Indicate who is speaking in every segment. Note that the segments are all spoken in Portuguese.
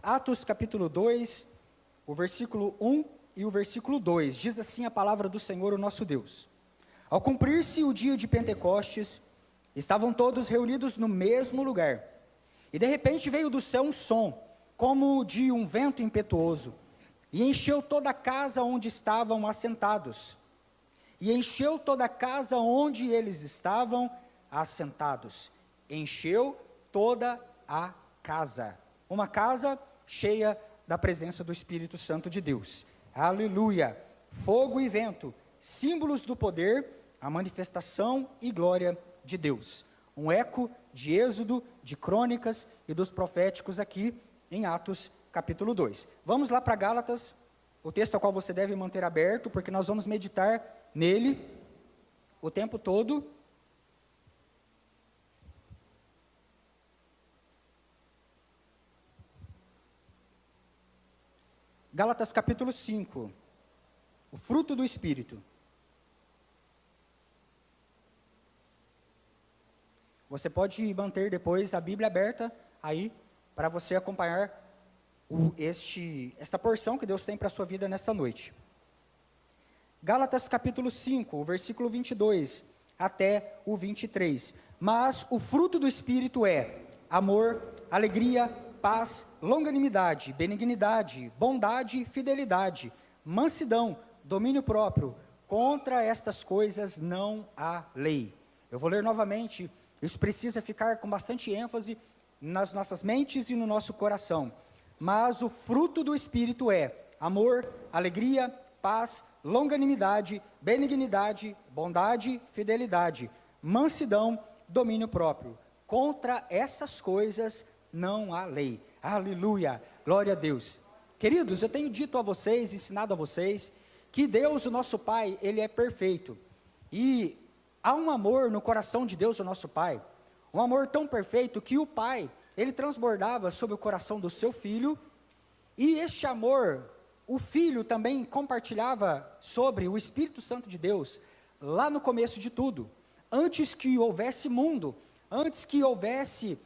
Speaker 1: Atos capítulo 2, o versículo 1 e o versículo 2, diz assim a palavra do Senhor, o nosso Deus. Ao cumprir-se o dia de Pentecostes, estavam todos reunidos no mesmo lugar, e de repente veio do céu um som, como de um vento impetuoso, e encheu toda a casa onde estavam assentados. E encheu toda a casa onde eles estavam assentados. Encheu toda a casa. Uma casa cheia da presença do Espírito Santo de Deus. Aleluia! Fogo e vento, símbolos do poder, a manifestação e glória de Deus. Um eco de Êxodo, de Crônicas e dos proféticos aqui em Atos capítulo 2. Vamos lá para Gálatas, o texto ao qual você deve manter aberto, porque nós vamos meditar nele o tempo todo. Gálatas capítulo 5, o fruto do Espírito. Você pode manter depois a Bíblia aberta aí, para você acompanhar esta porção que Deus tem para a sua vida nesta noite. Gálatas capítulo 5, o versículo 22 até o 23. Mas o fruto do Espírito é amor, alegria, paz, longanimidade, benignidade, bondade, fidelidade, mansidão, domínio próprio. Contra estas coisas não há lei. Eu vou ler novamente, isso precisa ficar com bastante ênfase nas nossas mentes e no nosso coração. Mas o fruto do Espírito é amor, alegria, paz, longanimidade, benignidade, bondade, fidelidade, mansidão, domínio próprio. Contra essas coisas não há lei. Aleluia, glória a Deus. Queridos, eu tenho dito a vocês, ensinado a vocês, que Deus, o nosso Pai, Ele é perfeito. E há um amor no coração de Deus, o nosso Pai, um amor tão perfeito que o Pai, Ele transbordava sobre o coração do seu Filho, e este amor, o Filho também compartilhava sobre o Espírito Santo de Deus, lá no começo de tudo, antes que houvesse mundo, antes que houvesse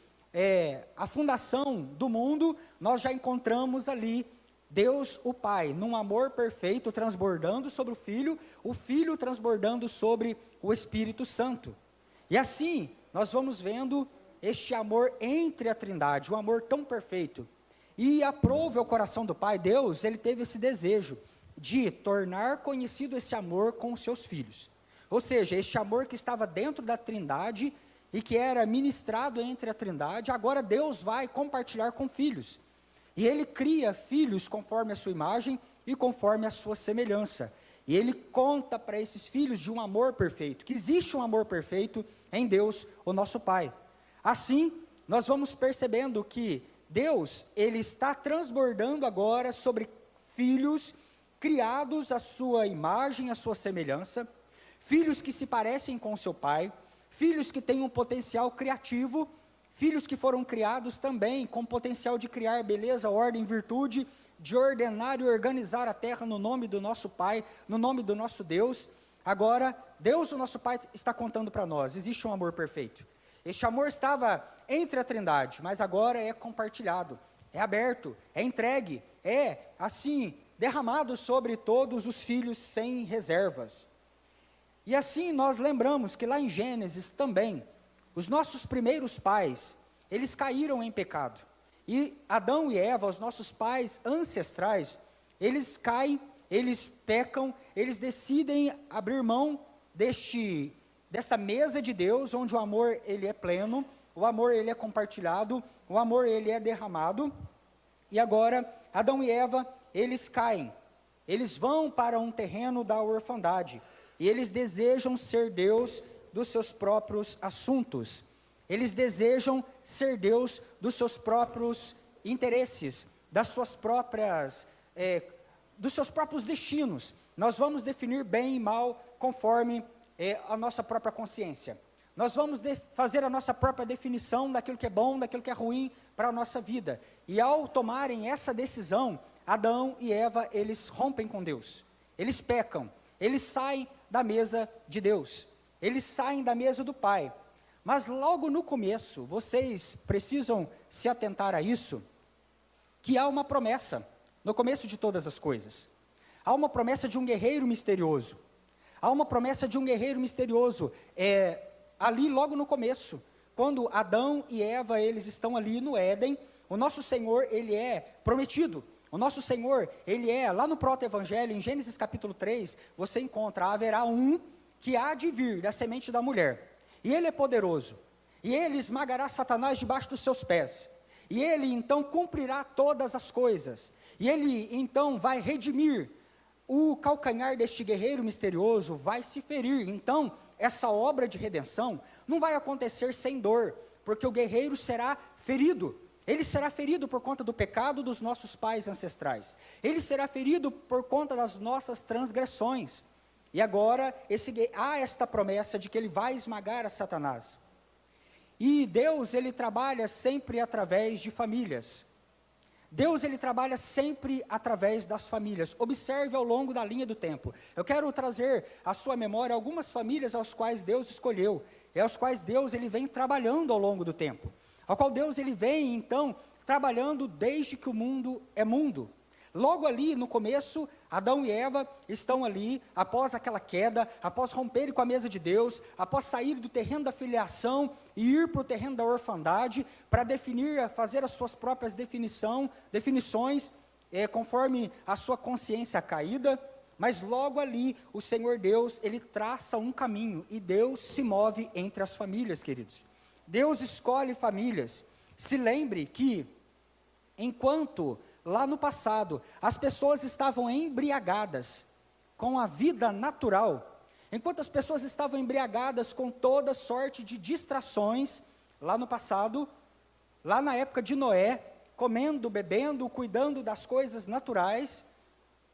Speaker 1: a fundação do mundo, nós já encontramos ali Deus o Pai, num amor perfeito, transbordando sobre o Filho transbordando sobre o Espírito Santo. E assim, nós vamos vendo este amor entre a Trindade, um amor tão perfeito. E aprove ao coração do Pai, Deus, Ele teve esse desejo de tornar conhecido esse amor com os seus filhos. Ou seja, este amor que estava dentro da Trindade e que era ministrado entre a Trindade, agora Deus vai compartilhar com filhos. E Ele cria filhos conforme a sua imagem e conforme a sua semelhança. E Ele conta para esses filhos de um amor perfeito, que existe um amor perfeito em Deus, o nosso Pai. Assim, nós vamos percebendo que Deus, Ele está transbordando agora sobre filhos criados à sua imagem, à sua semelhança, filhos que se parecem com o seu Pai, filhos que têm um potencial criativo, filhos que foram criados também com potencial de criar beleza, ordem, virtude, de ordenar e organizar a terra no nome do nosso Pai, no nome do nosso Deus. Agora, Deus, o nosso Pai, está contando para nós, existe um amor perfeito. Este amor estava entre a Trindade, mas agora é compartilhado, é aberto, é entregue, é, assim, derramado sobre todos os filhos sem reservas. E assim nós lembramos que lá em Gênesis também, os nossos primeiros pais, eles caíram em pecado. E Adão e Eva, os nossos pais ancestrais, eles caem, eles pecam, eles decidem abrir mão desta mesa de Deus, onde o amor ele é pleno, o amor ele é compartilhado, o amor ele é derramado. E agora, Adão e Eva, eles caem, eles vão para um terreno da orfandade, e eles desejam ser Deus dos seus próprios assuntos, eles desejam ser Deus dos seus próprios interesses, dos seus próprios destinos. Nós vamos definir bem e mal conforme a nossa própria consciência. Nós vamos fazer a nossa própria definição daquilo que é bom, daquilo que é ruim para a nossa vida. E ao tomarem essa decisão, Adão e Eva, eles rompem com Deus. Eles pecam, eles saem da mesa de Deus. Eles saem da mesa do Pai. Mas logo no começo, vocês precisam se atentar a isso. que há uma promessa no começo de todas as coisas. Há uma promessa de um guerreiro misterioso. Há uma promessa de um guerreiro misterioso, ali logo no começo, quando Adão e Eva, eles estão ali no Éden, o nosso Senhor, ele é prometido. O nosso Senhor, ele lá no proto-evangelho, em Gênesis capítulo 3, você encontra, haverá um que há de vir da semente da mulher. E ele é poderoso. E ele esmagará Satanás debaixo dos seus pés. E ele então cumprirá todas as coisas. E ele então vai redimir. O calcanhar deste guerreiro misterioso vai se ferir. Então, essa obra de redenção não vai acontecer sem dor, porque o guerreiro será ferido. Ele será ferido por conta do pecado dos nossos pais ancestrais. Ele será ferido por conta das nossas transgressões. E agora, há esta promessa de que ele vai esmagar a Satanás. E Deus, ele trabalha sempre através de famílias. Deus, ele trabalha sempre através das famílias. Observe ao longo da linha do tempo. Eu quero trazer à sua memória algumas famílias aos quais Deus escolheu, e aos quais Deus, ele vem trabalhando ao longo do tempo. Ao qual Deus, ele vem, então, trabalhando desde que o mundo é mundo. Logo ali, no começo, Adão e Eva estão ali, após aquela queda, após romperem com a mesa de Deus, após sair do terreno da filiação e ir para o terreno da orfandade, para fazer as suas próprias definições, conforme a sua consciência caída, mas logo ali, o Senhor Deus, ele traça um caminho, e Deus se move entre as famílias, queridos. Deus escolhe famílias. Se lembre que, enquanto lá no passado, as pessoas estavam embriagadas com a vida natural, enquanto as pessoas estavam embriagadas com toda sorte de distrações, lá no passado, lá na época de Noé, comendo, bebendo, cuidando das coisas naturais,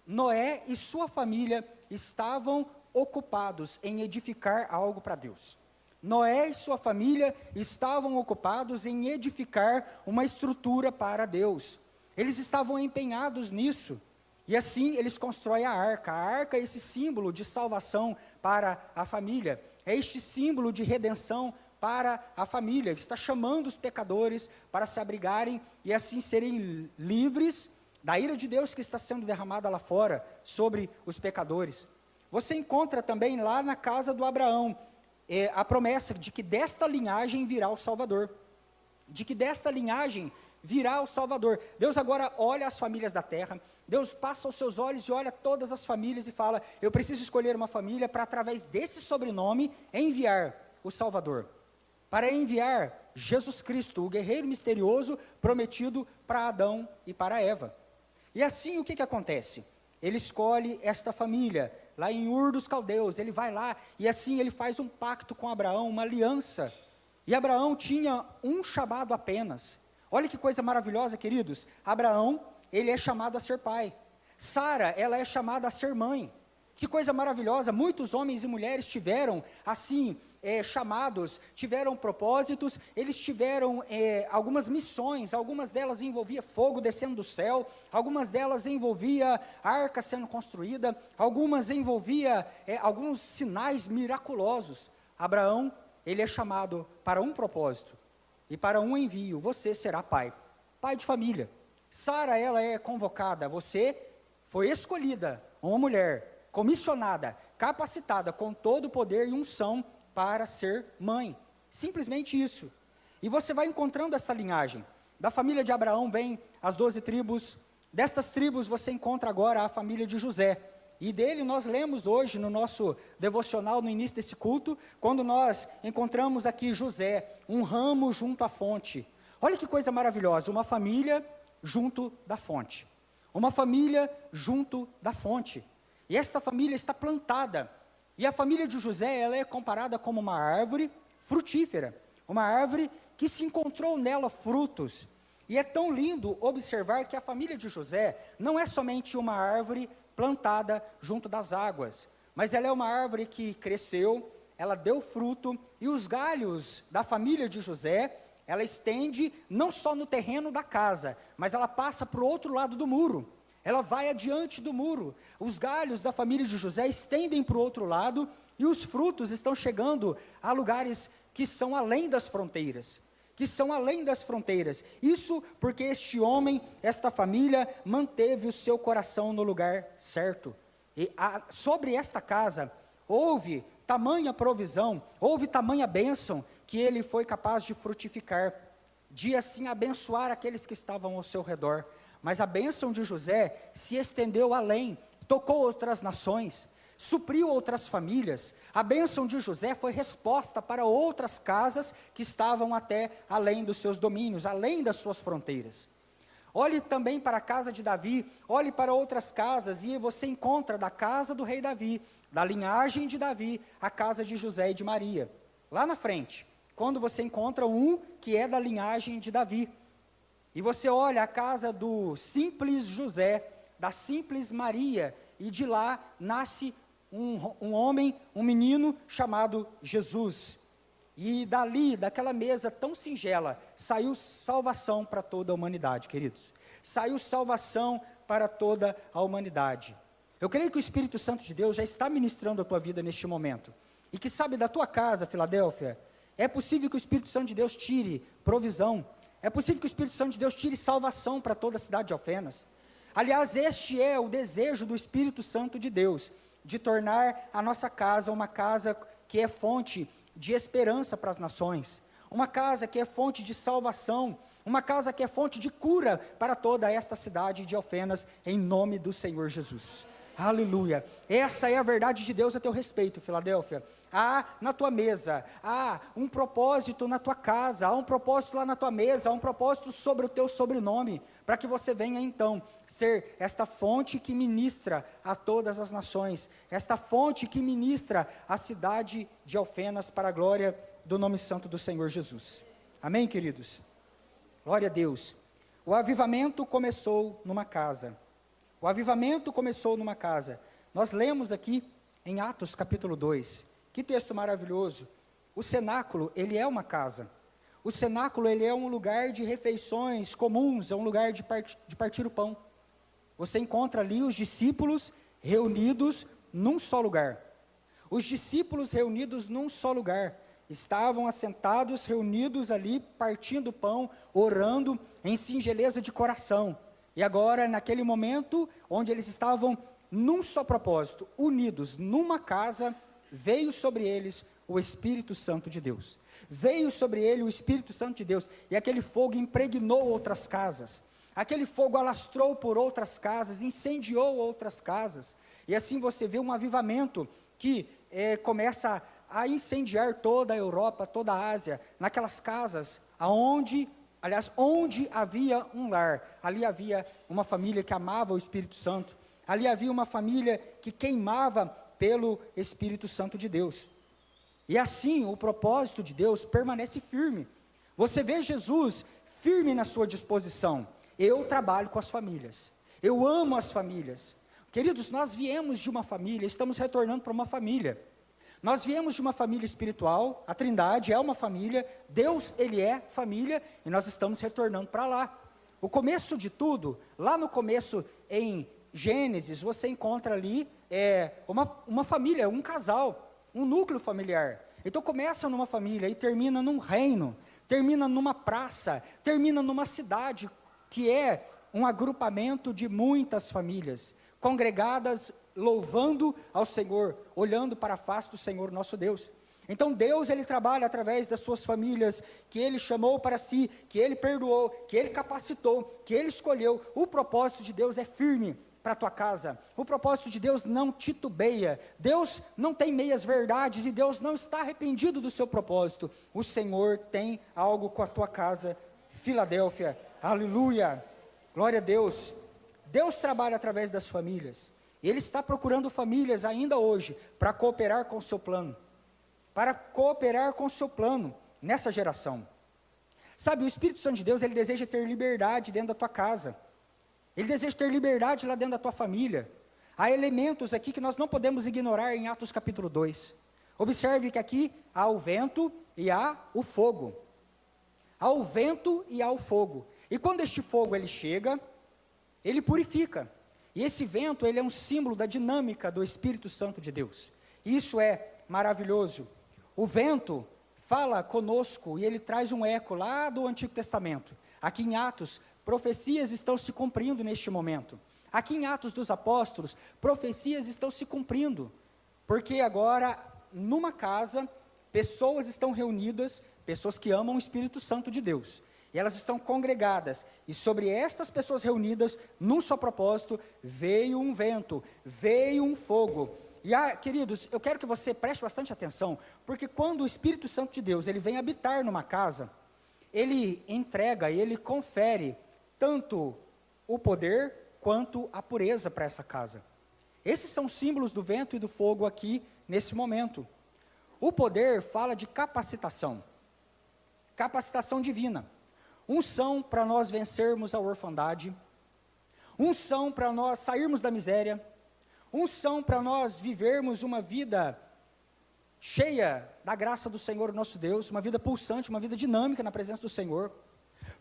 Speaker 1: Noé e sua família estavam ocupados em edificar algo para Deus. Noé e sua família estavam ocupados em edificar uma estrutura para Deus. Eles estavam empenhados nisso, e assim eles constroem a arca. A arca é esse símbolo de salvação para a família, é este símbolo de redenção para a família, que está chamando os pecadores para se abrigarem e assim serem livres da ira de Deus que está sendo derramada lá fora sobre os pecadores. Você encontra também lá na casa do Abraão, a promessa de que desta linhagem virá o Salvador, de que desta linhagem virá o Salvador. Deus agora olha as famílias da terra, Deus passa os seus olhos e olha todas as famílias e fala, eu preciso escolher uma família para através desse sobrenome enviar o Salvador, para enviar Jesus Cristo, o guerreiro misterioso prometido para Adão e para Eva. E assim o que acontece? Ele escolhe esta família, lá em Ur dos Caldeus, ele vai lá e assim ele faz um pacto com Abraão, uma aliança. E Abraão tinha um chamado apenas. Olha que coisa maravilhosa, queridos. Abraão, ele é chamado a ser pai. Sara, ela é chamada a ser mãe. Que coisa maravilhosa. Muitos homens e mulheres tiveram, assim, chamados, tiveram propósitos, eles tiveram algumas missões, algumas delas envolvia fogo descendo do céu, algumas delas envolvia arca sendo construída, algumas envolvia alguns sinais miraculosos. Abraão, ele é chamado para um propósito e para um envio. Você será pai de família. Sara, ela é convocada, você foi escolhida, uma mulher comissionada, capacitada com todo o poder e unção para ser mãe, simplesmente isso. E você vai encontrando essa linhagem, da família de Abraão vem as 12 tribos, destas tribos você encontra agora a família de José, e dele nós lemos hoje no nosso devocional, no início desse culto, quando nós encontramos aqui José, um ramo junto à fonte. Olha que coisa maravilhosa, uma família junto da fonte, uma família junto da fonte, e esta família está plantada. E a família de José, ela é comparada como uma árvore frutífera, uma árvore que se encontrou nela frutos. E é tão lindo observar que a família de José não é somente uma árvore plantada junto das águas, mas ela é uma árvore que cresceu, ela deu fruto, e os galhos da família de José, ela estende não só no terreno da casa, mas ela passa para o outro lado do muro. Ela vai adiante do muro, os galhos da família de José estendem para o outro lado, e os frutos estão chegando a lugares que são além das fronteiras, que são além das fronteiras. Isso porque este homem, esta família, manteve o seu coração no lugar certo. E sobre esta casa, houve tamanha provisão, houve tamanha bênção, que ele foi capaz de frutificar, de assim abençoar aqueles que estavam ao seu redor. Mas a bênção de José se estendeu além, tocou outras nações, supriu outras famílias. A bênção de José foi resposta para outras casas que estavam até além dos seus domínios, além das suas fronteiras. Olhe também para a casa de Davi, olhe para outras casas, e você encontra da casa do rei Davi, da linhagem de Davi, a casa de José e de Maria. Lá na frente, quando você encontra um que é da linhagem de Davi, e você olha a casa do simples José, da simples Maria, e de lá nasce um homem, um menino chamado Jesus. E dali, daquela mesa tão singela, saiu salvação para toda a humanidade, queridos. Saiu salvação para toda a humanidade. Eu creio que o Espírito Santo de Deus já está ministrando a tua vida neste momento. E que sabe da tua casa, Filadélfia, é possível que o Espírito Santo de Deus tire provisão. É possível que o Espírito Santo de Deus tire salvação para toda a cidade de Alfenas. Aliás, este é o desejo do Espírito Santo de Deus, de tornar a nossa casa uma casa que é fonte de esperança para as nações, uma casa que é fonte de salvação, uma casa que é fonte de cura para toda esta cidade de Alfenas, em nome do Senhor Jesus. Aleluia. Essa é a verdade de Deus a teu respeito, Filadélfia. Há na tua mesa, há um propósito na tua casa, há um propósito lá na tua mesa, há um propósito sobre o teu sobrenome, para que você venha então ser esta fonte que ministra a todas as nações, esta fonte que ministra a cidade de Alfenas para a glória do nome santo do Senhor Jesus. Amém, queridos? Glória a Deus. O avivamento começou numa casa. O avivamento começou numa casa. Nós lemos aqui em Atos capítulo 2. Que texto maravilhoso. O cenáculo, ele é uma casa. O cenáculo, ele é um lugar de refeições comuns, é um lugar de partir o pão. Você encontra ali os discípulos reunidos num só lugar. Os discípulos reunidos num só lugar. Estavam assentados, reunidos ali, partindo o pão, orando em singeleza de coração. E agora, naquele momento, onde eles estavam num só propósito, unidos numa casa, veio sobre eles o Espírito Santo de Deus. Veio sobre ele o Espírito Santo de Deus, e aquele fogo impregnou outras casas. Aquele fogo alastrou por outras casas, incendiou outras casas. E assim você vê um avivamento que começa a incendiar toda a Europa, toda a Ásia, naquelas casas onde havia um lar, ali havia uma família que amava o Espírito Santo, ali havia uma família que queimava pelo Espírito Santo de Deus. E assim o propósito de Deus permanece firme. Você vê Jesus firme na sua disposição. Eu trabalho com as famílias, eu amo as famílias. Queridos, nós viemos de uma família, estamos retornando para uma família. Nós viemos de uma família espiritual, a Trindade é uma família, Deus, Ele é família, e nós estamos retornando para lá. O começo de tudo, lá no começo em Gênesis, você encontra ali uma família, um casal, um núcleo familiar. Então começa numa família e termina num reino, termina numa praça, termina numa cidade, que é um agrupamento de muitas famílias, congregadas, louvando ao Senhor, olhando para a face do Senhor nosso Deus. Então Deus, Ele trabalha através das suas famílias, que Ele chamou para si, que Ele perdoou, que Ele capacitou, que Ele escolheu. O propósito de Deus é firme para a tua casa. O propósito de Deus não titubeia. Deus não tem meias verdades e Deus não está arrependido do seu propósito. O Senhor tem algo com a tua casa, Filadélfia. Aleluia, glória a Deus. Deus trabalha através das famílias. Ele está procurando famílias ainda hoje para cooperar com o seu plano. Para cooperar com o seu plano nessa geração. Sabe, o Espírito Santo de Deus, ele deseja ter liberdade dentro da tua casa. Ele deseja ter liberdade lá dentro da tua família. Há elementos aqui que nós não podemos ignorar em Atos capítulo 2. Observe que aqui há o vento e há o fogo. Há o vento e há o fogo. E quando este fogo ele chega, ele purifica. E esse vento, ele é um símbolo da dinâmica do Espírito Santo de Deus. Isso é maravilhoso. O vento fala conosco e ele traz um eco lá do Antigo Testamento. Aqui em Atos, profecias estão se cumprindo neste momento. Aqui em Atos dos Apóstolos, profecias estão se cumprindo, porque agora, numa casa, pessoas estão reunidas, pessoas que amam o Espírito Santo de Deus, e elas estão congregadas, e sobre estas pessoas reunidas, num só propósito, veio um vento, veio um fogo. E queridos, eu quero que você preste bastante atenção, porque quando o Espírito Santo de Deus, ele vem habitar numa casa, ele entrega, ele confere, tanto o poder, quanto a pureza para essa casa. Esses são símbolos do vento e do fogo aqui, nesse momento. O poder fala de capacitação divina. Unção para nós vencermos a orfandade, unção para nós sairmos da miséria, unção para nós vivermos uma vida cheia da graça do Senhor nosso Deus, uma vida pulsante, uma vida dinâmica na presença do Senhor.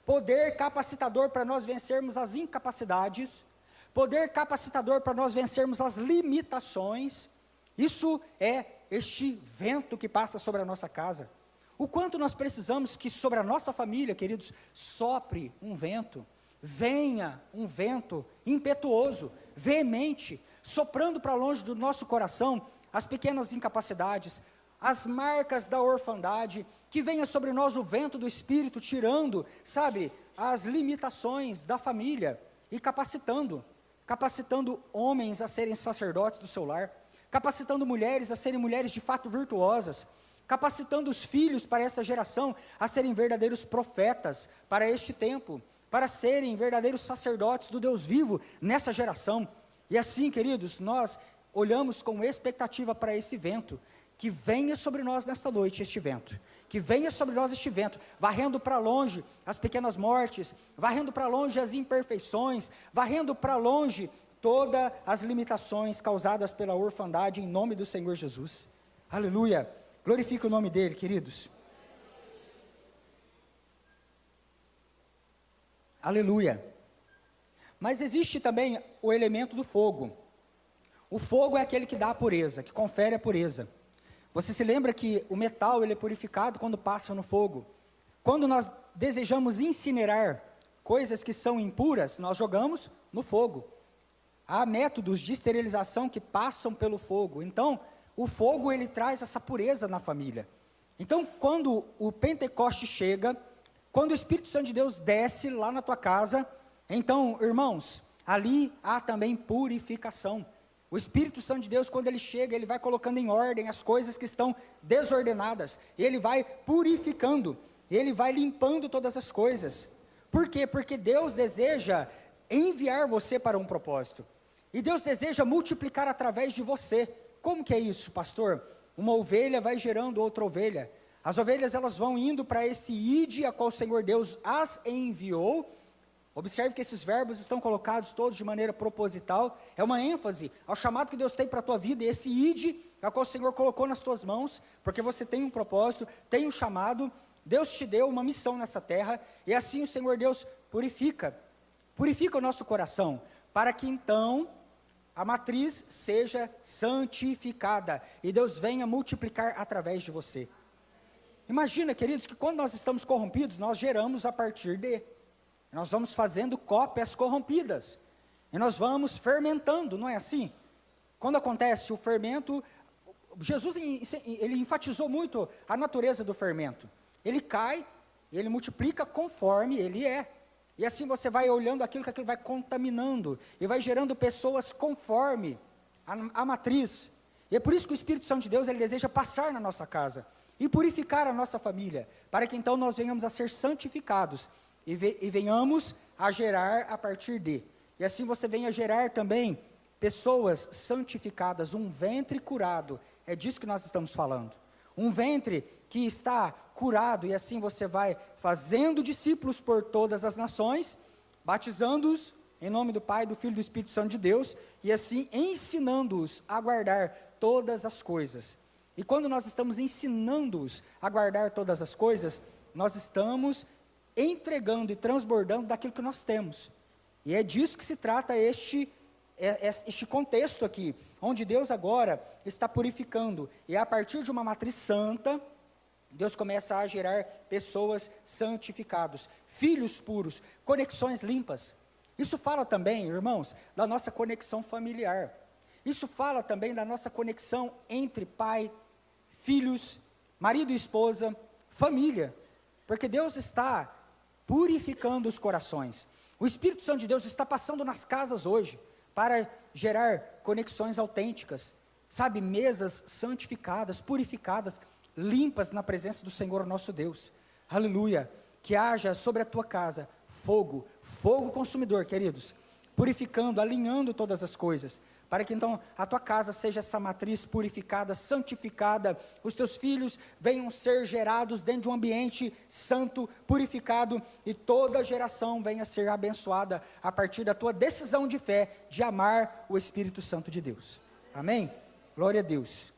Speaker 1: Poder capacitador para nós vencermos as incapacidades, poder capacitador para nós vencermos as limitações. Isso é este vento que passa sobre a nossa casa. O quanto nós precisamos que sobre a nossa família, queridos, sopre um vento, venha um vento impetuoso, veemente, soprando para longe do nosso coração as pequenas incapacidades, as marcas da orfandade, que venha sobre nós o vento do Espírito, tirando, sabe, as limitações da família e capacitando homens a serem sacerdotes do seu lar, capacitando mulheres a serem mulheres de fato virtuosas, capacitando os filhos para esta geração a serem verdadeiros profetas para este tempo, para serem verdadeiros sacerdotes do Deus vivo nessa geração. E assim, queridos, nós olhamos com expectativa para esse vento, que venha sobre nós nesta noite este vento, que venha sobre nós este vento, varrendo para longe as pequenas mortes, varrendo para longe as imperfeições, varrendo para longe todas as limitações causadas pela orfandade, em nome do Senhor Jesus. Aleluia, glorifique o nome dele, queridos. Aleluia. Mas existe também o elemento do fogo. O fogo é aquele que dá a pureza, que confere a pureza. Você se lembra que o metal ele é purificado quando passa no fogo. Quando nós desejamos incinerar coisas que são impuras, nós jogamos no fogo. Há métodos de esterilização que passam pelo fogo. Então, o fogo ele traz essa pureza na família. Então, quando o Pentecoste chega, quando o Espírito Santo de Deus desce lá na tua casa, então, irmãos, ali há também purificação. O Espírito Santo de Deus, quando ele chega, ele vai colocando em ordem as coisas que estão desordenadas, ele vai purificando, ele vai limpando todas as coisas. Por quê? Porque Deus deseja enviar você para um propósito, e Deus deseja multiplicar através de você. Como que é isso, pastor? Uma ovelha vai gerando outra ovelha, as ovelhas elas vão indo para esse ide a qual o Senhor Deus as enviou. Observe que esses verbos estão colocados todos de maneira proposital, é uma ênfase ao chamado que Deus tem para a tua vida, e esse ide, a qual o Senhor colocou nas tuas mãos, porque você tem um propósito, tem um chamado, Deus te deu uma missão nessa terra, e assim o Senhor Deus purifica o nosso coração, para que então a matriz seja santificada, e Deus venha multiplicar através de você. Imagina, queridos, que quando nós estamos corrompidos, nós geramos a partir de... Nós vamos fazendo cópias corrompidas, e nós vamos fermentando, não é assim? Quando acontece o fermento, Jesus ele enfatizou muito a natureza do fermento. Ele cai, e ele multiplica conforme ele é. E assim você vai olhando aquilo que aquilo vai contaminando, e vai gerando pessoas conforme a matriz. E é por isso que o Espírito Santo de Deus, ele deseja passar na nossa casa, e purificar a nossa família, para que então nós venhamos a ser santificados, e venhamos a gerar a partir de. E assim você venha gerar também pessoas santificadas, um ventre curado. É disso que nós estamos falando. Um ventre que está curado, e assim você vai fazendo discípulos por todas as nações, batizando-os em nome do Pai, do Filho e do Espírito Santo de Deus, e assim ensinando-os a guardar todas as coisas. E quando nós estamos ensinando-os a guardar todas as coisas, nós estamos entregando e transbordando daquilo que nós temos. E é disso que se trata este contexto aqui, onde Deus agora está purificando, e a partir de uma matriz santa, Deus começa a gerar pessoas santificadas, filhos puros, conexões limpas. Isso fala também, irmãos, da nossa conexão familiar. Isso fala também da nossa conexão entre pai, filhos, marido e esposa, família. Porque Deus está purificando os corações. O Espírito Santo de Deus está passando nas casas hoje para gerar conexões autênticas, sabe, mesas santificadas, purificadas, limpas na presença do Senhor nosso Deus. Aleluia. Que haja sobre a tua casa fogo, fogo consumidor, queridos, purificando, alinhando todas as coisas, para que então a tua casa seja essa matriz purificada, santificada, os teus filhos venham ser gerados dentro de um ambiente santo, purificado, e toda geração venha ser abençoada a partir da tua decisão de fé, de amar o Espírito Santo de Deus. Amém? Glória a Deus.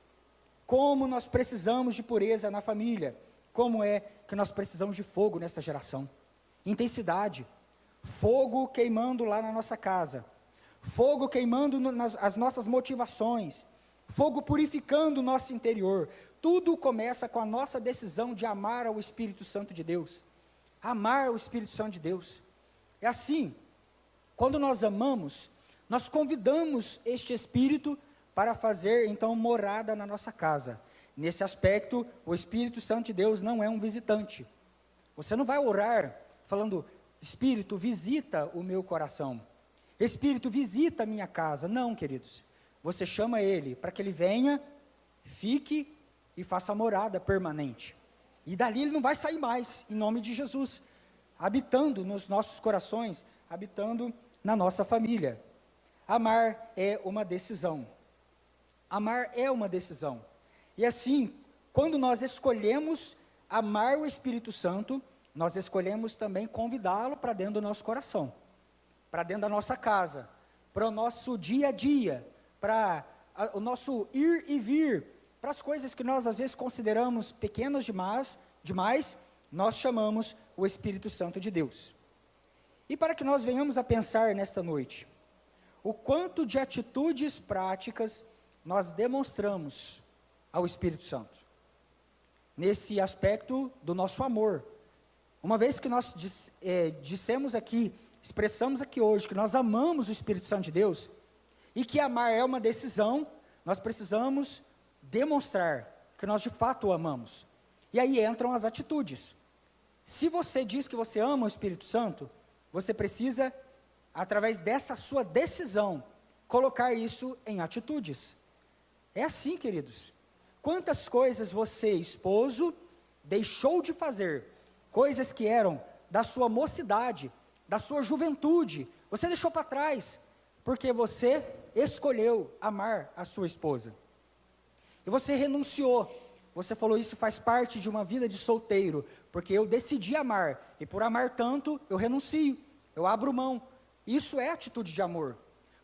Speaker 1: Como nós precisamos de pureza na família, como é que nós precisamos de fogo nessa geração, intensidade, fogo queimando lá na nossa casa, fogo queimando as nossas motivações, fogo purificando o nosso interior. Tudo começa com a nossa decisão de amar ao Espírito Santo de Deus, amar o Espírito Santo de Deus. É assim, quando nós amamos, nós convidamos este Espírito para fazer então morada na nossa casa. Nesse aspecto, o Espírito Santo de Deus não é um visitante. Você não vai orar falando: Espírito, visita o meu coração, Espírito, visita a minha casa. Não, queridos, você chama ele para que ele venha, fique e faça morada permanente, e dali ele não vai sair mais, em nome de Jesus, habitando nos nossos corações, habitando na nossa família. Amar é uma decisão. Amar é uma decisão. E assim, quando nós escolhemos amar o Espírito Santo, nós escolhemos também convidá-lo para dentro do nosso coração, para dentro da nossa casa, para o nosso dia a dia, para o nosso ir e vir, para as coisas que nós às vezes consideramos pequenas demais, nós chamamos o Espírito Santo de Deus. E para que nós venhamos a pensar nesta noite, o quanto de atitudes práticas nós demonstramos ao Espírito Santo, nesse aspecto do nosso amor. Uma vez que nós dissemos aqui, expressamos aqui hoje, que nós amamos o Espírito Santo de Deus, e que amar é uma decisão, nós precisamos demonstrar que nós de fato o amamos. E aí entram as atitudes. Se você diz que você ama o Espírito Santo, você precisa, através dessa sua decisão, colocar isso em atitudes. É assim, queridos. Quantas coisas você, esposo, deixou de fazer, coisas que eram da sua mocidade, da sua juventude, você deixou para trás, porque você escolheu amar a sua esposa. E você renunciou, você falou: isso faz parte de uma vida de solteiro, porque eu decidi amar, e por amar tanto, eu renuncio, eu abro mão. Isso é atitude de amor.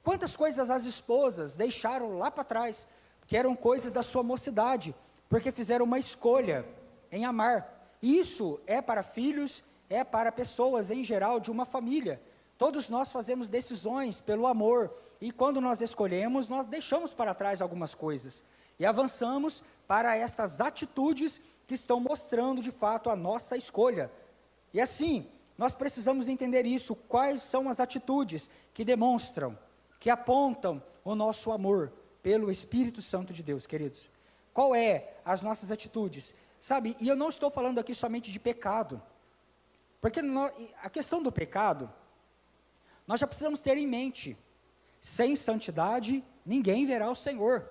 Speaker 1: Quantas coisas as esposas deixaram lá para trás, que eram coisas da sua mocidade, porque fizeram uma escolha em amar. Isso é para filhos, é para pessoas em geral de uma família. Todos nós fazemos decisões pelo amor, e quando nós escolhemos, nós deixamos para trás algumas coisas, e avançamos para estas atitudes que estão mostrando de fato a nossa escolha. E assim, nós precisamos entender isso, quais são as atitudes que demonstram, que apontam o nosso amor pelo Espírito Santo de Deus, queridos. Qual é as nossas atitudes? Sabe, e eu não estou falando aqui somente de pecado, porque a questão do pecado, nós já precisamos ter em mente: sem santidade, ninguém verá o Senhor.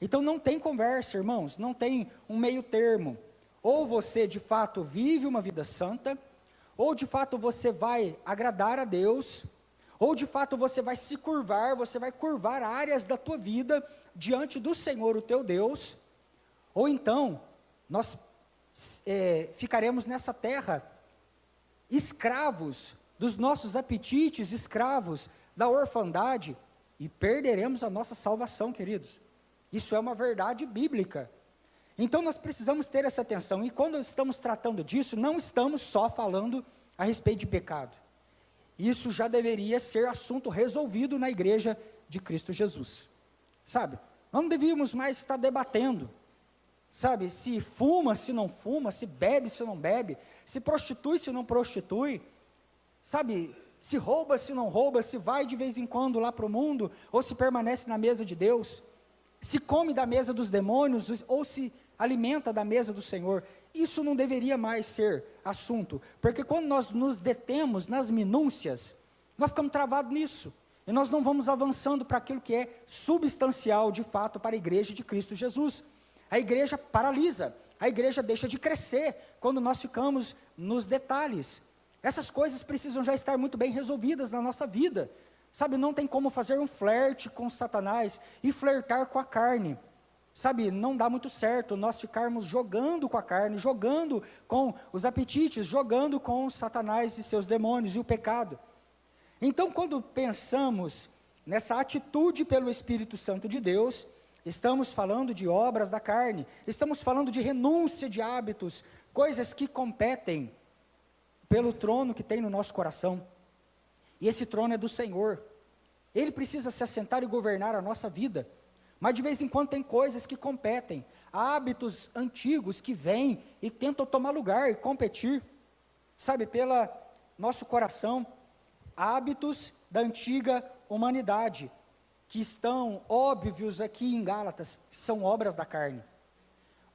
Speaker 1: Então não tem conversa, irmãos, não tem um meio termo. Ou você de fato vive uma vida santa, ou de fato você vai agradar a Deus, ou de fato você vai se curvar, você vai curvar áreas da tua vida diante do Senhor, o teu Deus, ou então nós ficaremos nessa terra escravos dos nossos apetites, escravos da orfandade, e perderemos a nossa salvação, queridos. Isso é uma verdade bíblica. Então nós precisamos ter essa atenção, e quando estamos tratando disso, não estamos só falando a respeito de pecado. Isso já deveria ser assunto resolvido na igreja de Cristo Jesus. Sabe, não devíamos mais estar debatendo sabe, se fuma, se não fuma, se bebe, se não bebe, se prostitui, se não prostitui, sabe, se rouba, se não rouba, se vai de vez em quando lá para o mundo, ou se permanece na mesa de Deus, se come da mesa dos demônios, ou se alimenta da mesa do Senhor. Isso não deveria mais ser assunto, porque quando nós nos detemos nas minúcias, nós ficamos travados nisso, e nós não vamos avançando para aquilo que é substancial, de fato, para a igreja de Cristo Jesus. A igreja paralisa, a igreja deixa de crescer, quando nós ficamos nos detalhes. Essas coisas precisam já estar muito bem resolvidas na nossa vida, sabe, não tem como fazer um flerte com Satanás, e flertar com a carne, sabe, não dá muito certo, nós ficarmos jogando com a carne, jogando com os apetites, jogando com Satanás e seus demônios, e o pecado. Então, quando pensamos nessa atitude pelo Espírito Santo de Deus, estamos falando de obras da carne, estamos falando de renúncia de hábitos, coisas que competem pelo trono que tem no nosso coração, e esse trono é do Senhor, Ele precisa se assentar e governar a nossa vida, mas de vez em quando tem coisas que competem, hábitos antigos que vêm e tentam tomar lugar e competir, sabe, pelo nosso coração, hábitos da antiga humanidade, que estão óbvios aqui em Gálatas, são obras da carne.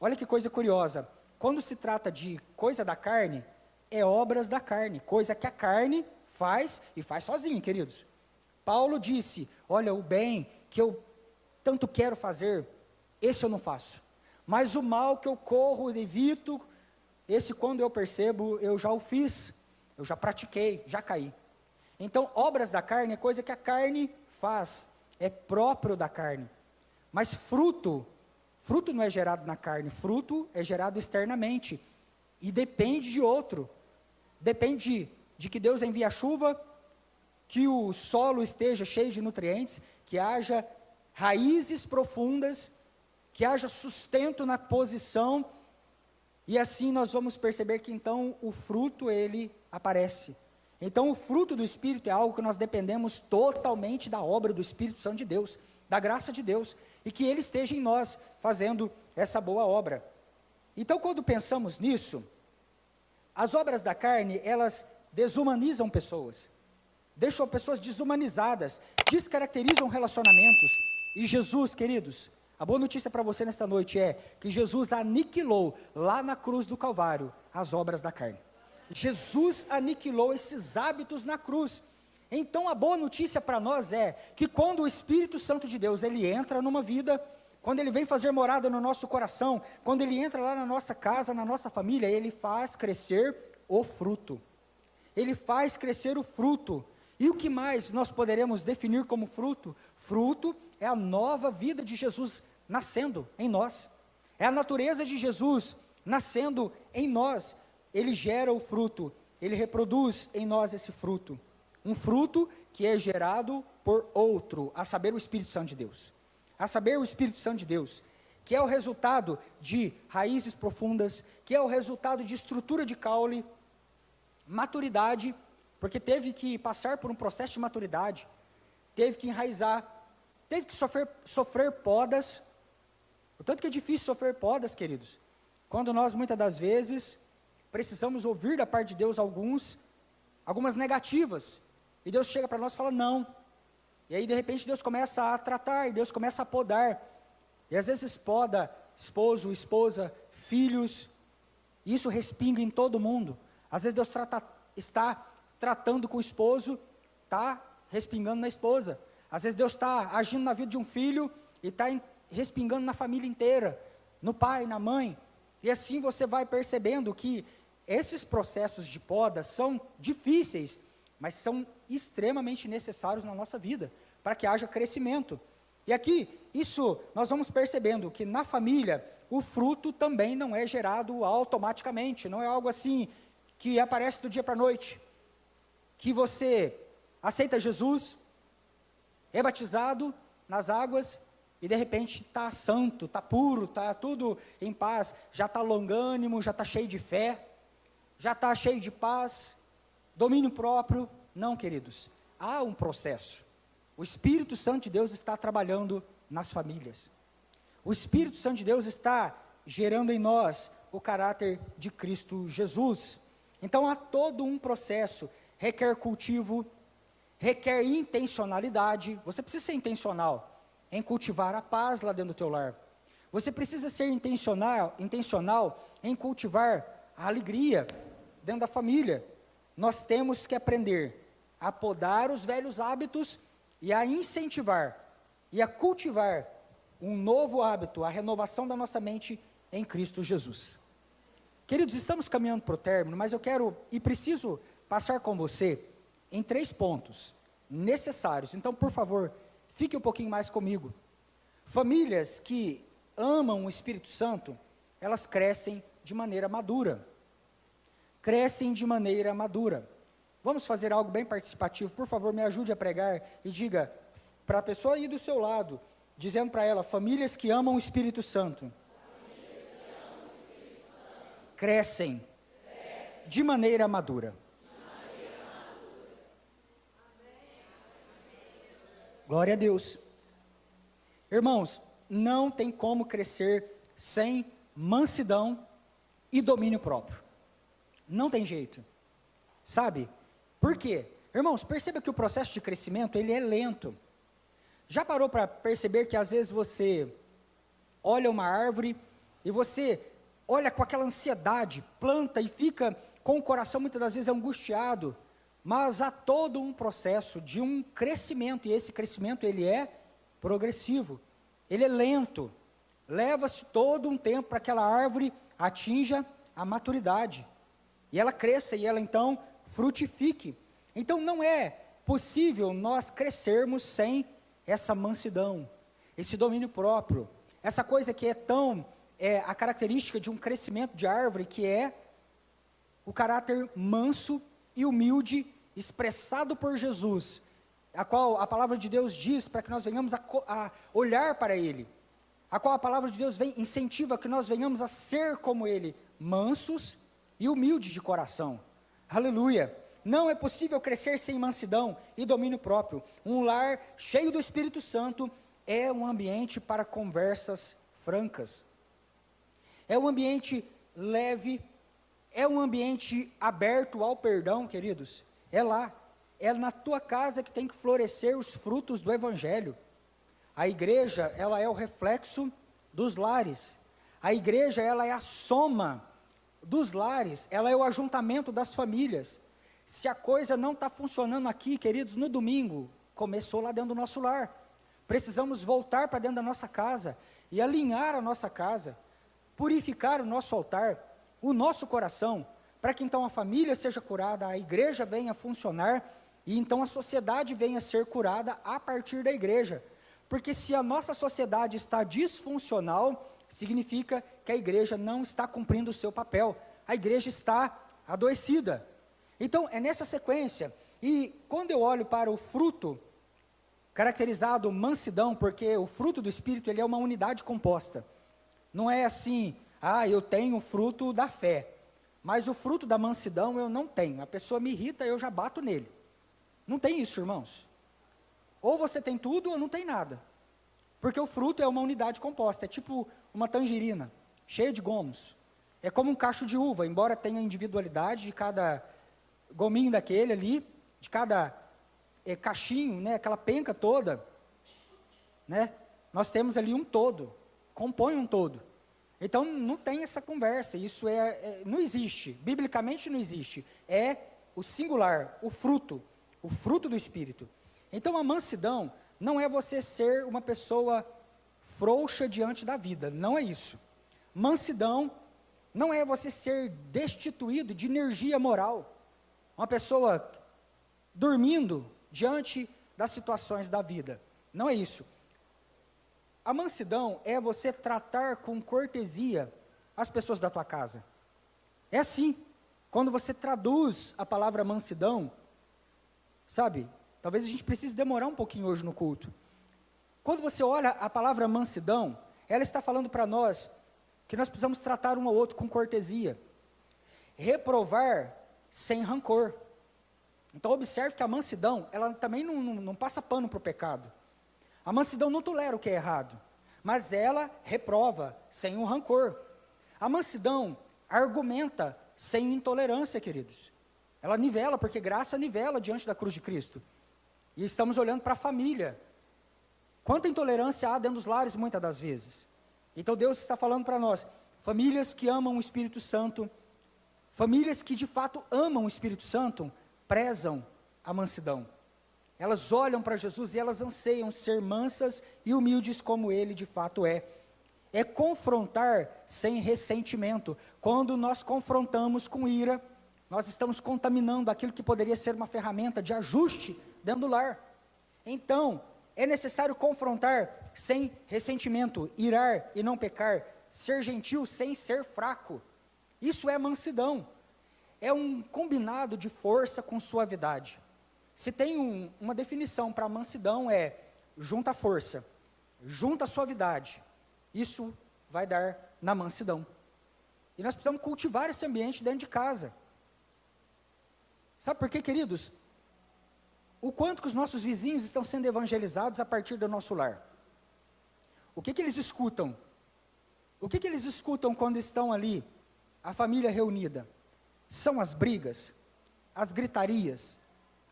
Speaker 1: Olha que coisa curiosa, quando se trata de coisa da carne, é obras da carne, coisa que a carne faz, e faz sozinho, queridos. Paulo disse, olha, o bem que eu tanto quero fazer, esse eu não faço, mas o mal que eu corro, evito, esse quando eu percebo, eu já o fiz, eu já pratiquei, já caí. Então, obras da carne é coisa que a carne faz, é próprio da carne, mas fruto não é gerado na carne, fruto é gerado externamente, e depende de outro, depende de que Deus envie a chuva, que o solo esteja cheio de nutrientes, que haja raízes profundas, que haja sustento na posição, e assim nós vamos perceber que então o fruto ele aparece. Então o fruto do Espírito é algo que nós dependemos totalmente da obra do Espírito Santo de Deus, da graça de Deus, e que Ele esteja em nós, fazendo essa boa obra. Então quando pensamos nisso, as obras da carne, elas desumanizam pessoas, deixam pessoas desumanizadas, descaracterizam relacionamentos, e Jesus, queridos, a boa notícia para você nesta noite é, que Jesus aniquilou, lá na cruz do Calvário, as obras da carne. Jesus aniquilou esses hábitos na cruz. Então a boa notícia para nós é, que quando o Espírito Santo de Deus, ele entra numa vida, quando ele vem fazer morada no nosso coração, quando ele entra lá na nossa casa, na nossa família, ele faz crescer o fruto, ele faz crescer o fruto, e o que mais nós poderemos definir como fruto? Fruto é a nova vida de Jesus nascendo em nós, é a natureza de Jesus nascendo em nós, ele gera o fruto, ele reproduz em nós esse fruto, um fruto que é gerado por outro, a saber o Espírito Santo de Deus, a saber o Espírito Santo de Deus, que é o resultado de raízes profundas, que é o resultado de estrutura de caule, maturidade, porque teve que passar por um processo de maturidade, teve que enraizar, teve que sofrer podas, o tanto que é difícil sofrer podas, queridos, quando nós muitas das vezes precisamos ouvir da parte de Deus algumas negativas, e Deus chega para nós e fala não, e aí de repente Deus começa a tratar, Deus começa a podar, e às vezes poda esposo, esposa, filhos, e isso respinga em todo mundo, às vezes Deus está tratando com o esposo, está respingando na esposa, às vezes Deus está agindo na vida de um filho, e está respingando na família inteira, no pai, na mãe, e assim você vai percebendo que esses processos de poda são difíceis, mas são extremamente necessários na nossa vida, para que haja crescimento. E aqui, isso, nós vamos percebendo que na família, o fruto também não é gerado automaticamente, não é algo assim, que aparece do dia para a noite, que você aceita Jesus, é batizado nas águas, e de repente está santo, está puro, está tudo em paz, já está longânimo, já está cheio de fé, já está cheio de paz, domínio próprio. Não, queridos, há um processo, o Espírito Santo de Deus está trabalhando nas famílias, o Espírito Santo de Deus está gerando em nós o caráter de Cristo Jesus. Então há todo um processo, requer cultivo, requer intencionalidade. Você precisa ser intencional em cultivar a paz lá dentro do teu lar. Você precisa ser intencional em cultivar a alegria dentro da família. Nós temos que aprender a podar os velhos hábitos e a incentivar e a cultivar um novo hábito, a renovação da nossa mente em Cristo Jesus. Queridos, estamos caminhando para o término, mas eu quero e preciso passar com você em 3 pontos necessários. Então, por favor, fique um pouquinho mais comigo. Famílias que amam o Espírito Santo, elas crescem de maneira madura. Crescem de maneira madura. Vamos fazer algo bem participativo. Por favor, me ajude a pregar e diga para a pessoa aí do seu lado, dizendo para ela: famílias que amam o Espírito Santo crescem de maneira madura. Glória a Deus. Irmãos, não tem como crescer sem mansidão e domínio próprio. Não tem jeito. Sabe? Por quê? Irmãos, perceba que o processo de crescimento, ele é lento. Já parou para perceber que às vezes você olha uma árvore e você olha com aquela ansiedade, planta e fica com o coração muitas das vezes angustiado, mas há todo um processo de um crescimento, e esse crescimento ele é progressivo, ele é lento, leva-se todo um tempo para que aquela árvore atinja a maturidade, e ela cresça, e ela então frutifique. Então não é possível nós crescermos sem essa mansidão, esse domínio próprio, essa coisa que é tão, a característica de um crescimento de árvore, que é o caráter manso e humilde, expressado por Jesus, a qual a palavra de Deus diz para que nós venhamos a olhar para Ele, a qual a palavra de Deus incentiva que nós venhamos a ser como Ele, mansos e humildes de coração. Aleluia! Não é possível crescer sem mansidão e domínio próprio. Um lar cheio do Espírito Santo é um ambiente para conversas francas. É um ambiente leve, é um ambiente aberto ao perdão, queridos. É lá, é na tua casa que tem que florescer os frutos do Evangelho. A igreja, ela é o reflexo dos lares. A igreja, ela é a soma dos lares, ela é o ajuntamento das famílias. Se a coisa não está funcionando aqui, queridos, no domingo, começou lá dentro do nosso lar. Precisamos voltar para dentro da nossa casa e alinhar a nossa casa, purificar o nosso altar, o nosso coração, para que então a família seja curada, a igreja venha a funcionar e então a sociedade venha a ser curada a partir da igreja. Porque se a nossa sociedade está disfuncional, significa que a igreja não está cumprindo o seu papel, a igreja está adoecida. Então, é nessa sequência, e quando eu olho para o fruto, caracterizado mansidão, porque o fruto do Espírito, ele é uma unidade composta, não é assim, eu tenho o fruto da fé, mas o fruto da mansidão eu não tenho, a pessoa me irrita, eu já bato nele, não tem isso, irmãos, ou você tem tudo ou não tem nada, porque o fruto é uma unidade composta, é tipo uma tangerina, cheia de gomos, é como um cacho de uva, embora tenha individualidade de cada gominho daquele ali, de cada cachinho, né, aquela penca toda, né, nós temos ali um todo, compõe um todo. Então não tem essa conversa, isso não existe, biblicamente não existe, é o singular, o fruto do Espírito. Então a mansidão não é você ser uma pessoa frouxa diante da vida, não é isso. Mansidão não é você ser destituído de energia moral, uma pessoa dormindo diante das situações da vida, não é isso. A mansidão é você tratar com cortesia as pessoas da tua casa, é assim, quando você traduz a palavra mansidão, sabe, talvez a gente precise demorar um pouquinho hoje no culto, quando você olha a palavra mansidão, ela está falando para nós, que nós precisamos tratar um ao outro com cortesia, reprovar sem rancor. Então observe que a mansidão, ela também não passa pano para o pecado. A mansidão não tolera o que é errado, mas ela reprova sem um rancor. A mansidão argumenta sem intolerância, queridos. Ela nivela, porque graça nivela diante da cruz de Cristo. E estamos olhando para a família. Quanta intolerância há dentro dos lares, muitas das vezes. Então Deus está falando para nós, famílias que amam o Espírito Santo, famílias que de fato amam o Espírito Santo, prezam a mansidão. Elas olham para Jesus e elas anseiam ser mansas e humildes como Ele de fato é. É confrontar sem ressentimento. Quando nós confrontamos com ira, nós estamos contaminando aquilo que poderia ser uma ferramenta de ajuste dentro do lar. Então, é necessário confrontar sem ressentimento, irar e não pecar, ser gentil sem ser fraco. Isso é mansidão. É um combinado de força com suavidade. Se tem uma definição para mansidão é junta força, junta suavidade. Isso vai dar na mansidão. E nós precisamos cultivar esse ambiente dentro de casa. Sabe por quê, queridos? O quanto que os nossos vizinhos estão sendo evangelizados a partir do nosso lar. O que eles escutam? O que eles escutam quando estão ali, a família reunida? São as brigas, as gritarias,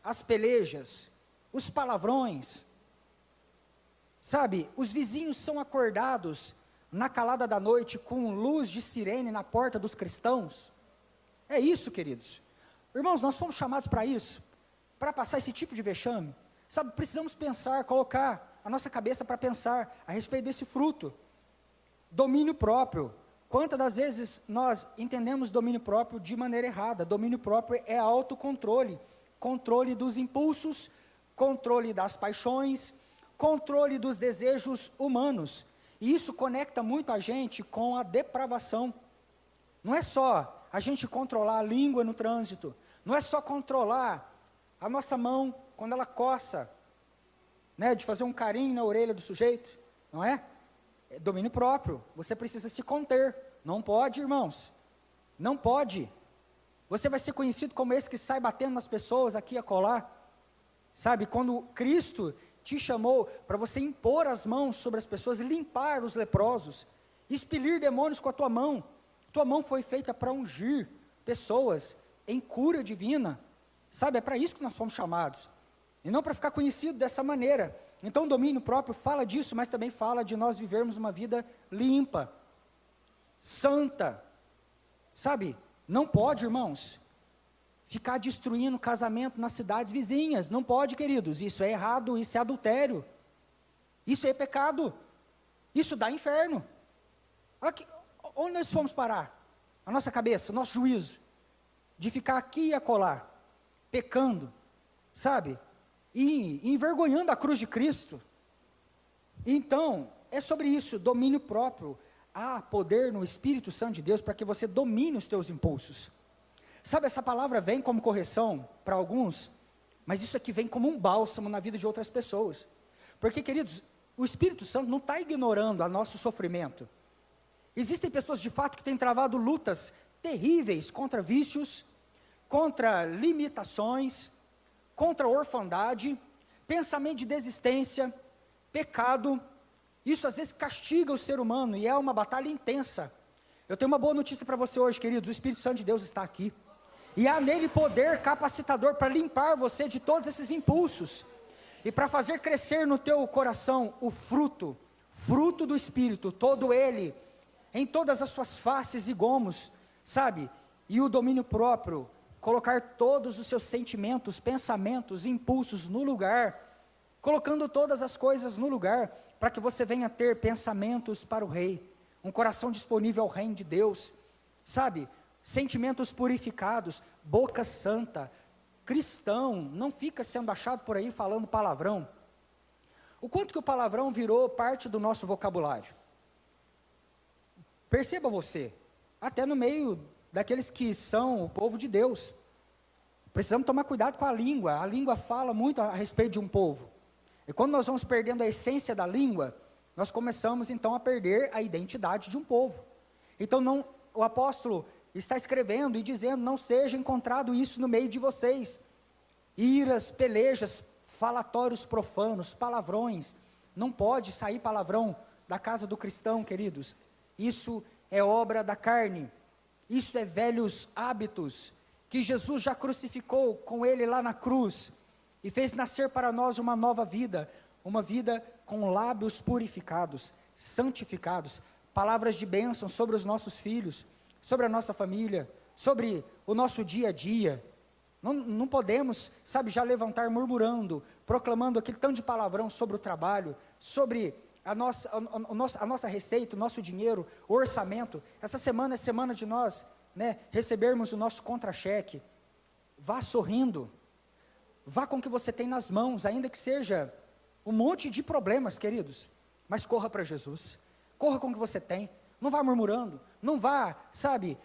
Speaker 1: as pelejas, os palavrões. Sabe, os vizinhos são acordados na calada da noite com luz de sirene na porta dos cristãos. É isso, queridos. Irmãos, nós fomos chamados para isso, para passar esse tipo de vexame. Sabe, precisamos pensar, colocar a nossa cabeça para pensar a respeito desse fruto. Domínio próprio. Quantas das vezes nós entendemos domínio próprio de maneira errada? Domínio próprio é autocontrole, controle dos impulsos, controle das paixões, controle dos desejos humanos. E isso conecta muito a gente com a depravação. Não é só a gente controlar a língua no trânsito, não é só controlar a nossa mão quando ela coça, né, de fazer um carinho na orelha do sujeito, não é? É domínio próprio, você precisa se conter, não pode, irmãos, não pode. Você vai ser conhecido como esse que sai batendo nas pessoas aqui e acolá, sabe, quando Cristo te chamou para você impor as mãos sobre as pessoas e limpar os leprosos, expelir demônios com a tua mão foi feita para ungir pessoas em cura divina, sabe, é para isso que nós fomos chamados, e não para ficar conhecido dessa maneira. Então o domínio próprio fala disso, mas também fala de nós vivermos uma vida limpa, santa, sabe, não pode, irmãos, ficar destruindo casamento nas cidades vizinhas, não pode, queridos, isso é errado, isso é adultério, isso é pecado, isso dá inferno. Aqui, onde nós fomos parar? A nossa cabeça, o nosso juízo, de ficar aqui e acolá, pecando, sabe, e envergonhando a cruz de Cristo. Então, é sobre isso, domínio próprio. Há poder no Espírito Santo de Deus para que você domine os teus impulsos. Sabe, essa palavra vem como correção para alguns, mas isso aqui vem como um bálsamo na vida de outras pessoas. Porque, queridos, o Espírito Santo não está ignorando o nosso sofrimento. Existem pessoas de fato que têm travado lutas terríveis contra vícios, contra limitações, contra a orfandade, pensamento de desistência, pecado. Isso às vezes castiga o ser humano e é uma batalha intensa. Eu tenho uma boa notícia para você hoje, queridos, o Espírito Santo de Deus está aqui. E há nele poder capacitador para limpar você de todos esses impulsos. E para fazer crescer no teu coração o fruto do Espírito, todo ele, em todas as suas faces e gomos, sabe? E o domínio próprio, colocar todos os seus sentimentos, pensamentos, impulsos no lugar, colocando todas as coisas no lugar, para que você venha ter pensamentos para o Rei, um coração disponível ao reino de Deus, sabe? Sentimentos purificados, boca santa, cristão, não fica sendo achado por aí falando palavrão. O quanto que o palavrão virou parte do nosso vocabulário? Perceba você, até no meio daqueles que são o povo de Deus, precisamos tomar cuidado com a língua fala muito a respeito de um povo, e quando nós vamos perdendo a essência da língua, nós começamos então a perder a identidade de um povo. Então o apóstolo está escrevendo e dizendo, não seja encontrado isso no meio de vocês, iras, pelejas, falatórios profanos, palavrões, não pode sair palavrão da casa do cristão, queridos. Isso é obra da carne. Isso é velhos hábitos que Jesus já crucificou com ele lá na cruz e fez nascer para nós uma nova vida, uma vida com lábios purificados, santificados, palavras de bênção sobre os nossos filhos, sobre a nossa família, sobre o nosso dia a dia. Não podemos, já levantar murmurando, proclamando aquele tanto de palavrão sobre o trabalho, sobre a nossa receita, o nosso dinheiro, o orçamento. Essa semana é semana de nós, recebermos o nosso contra-cheque. Vá sorrindo, vá com o que você tem nas mãos, ainda que seja um monte de problemas, queridos, mas corra para Jesus, corra com o que você tem. Não vá murmurando, não vá,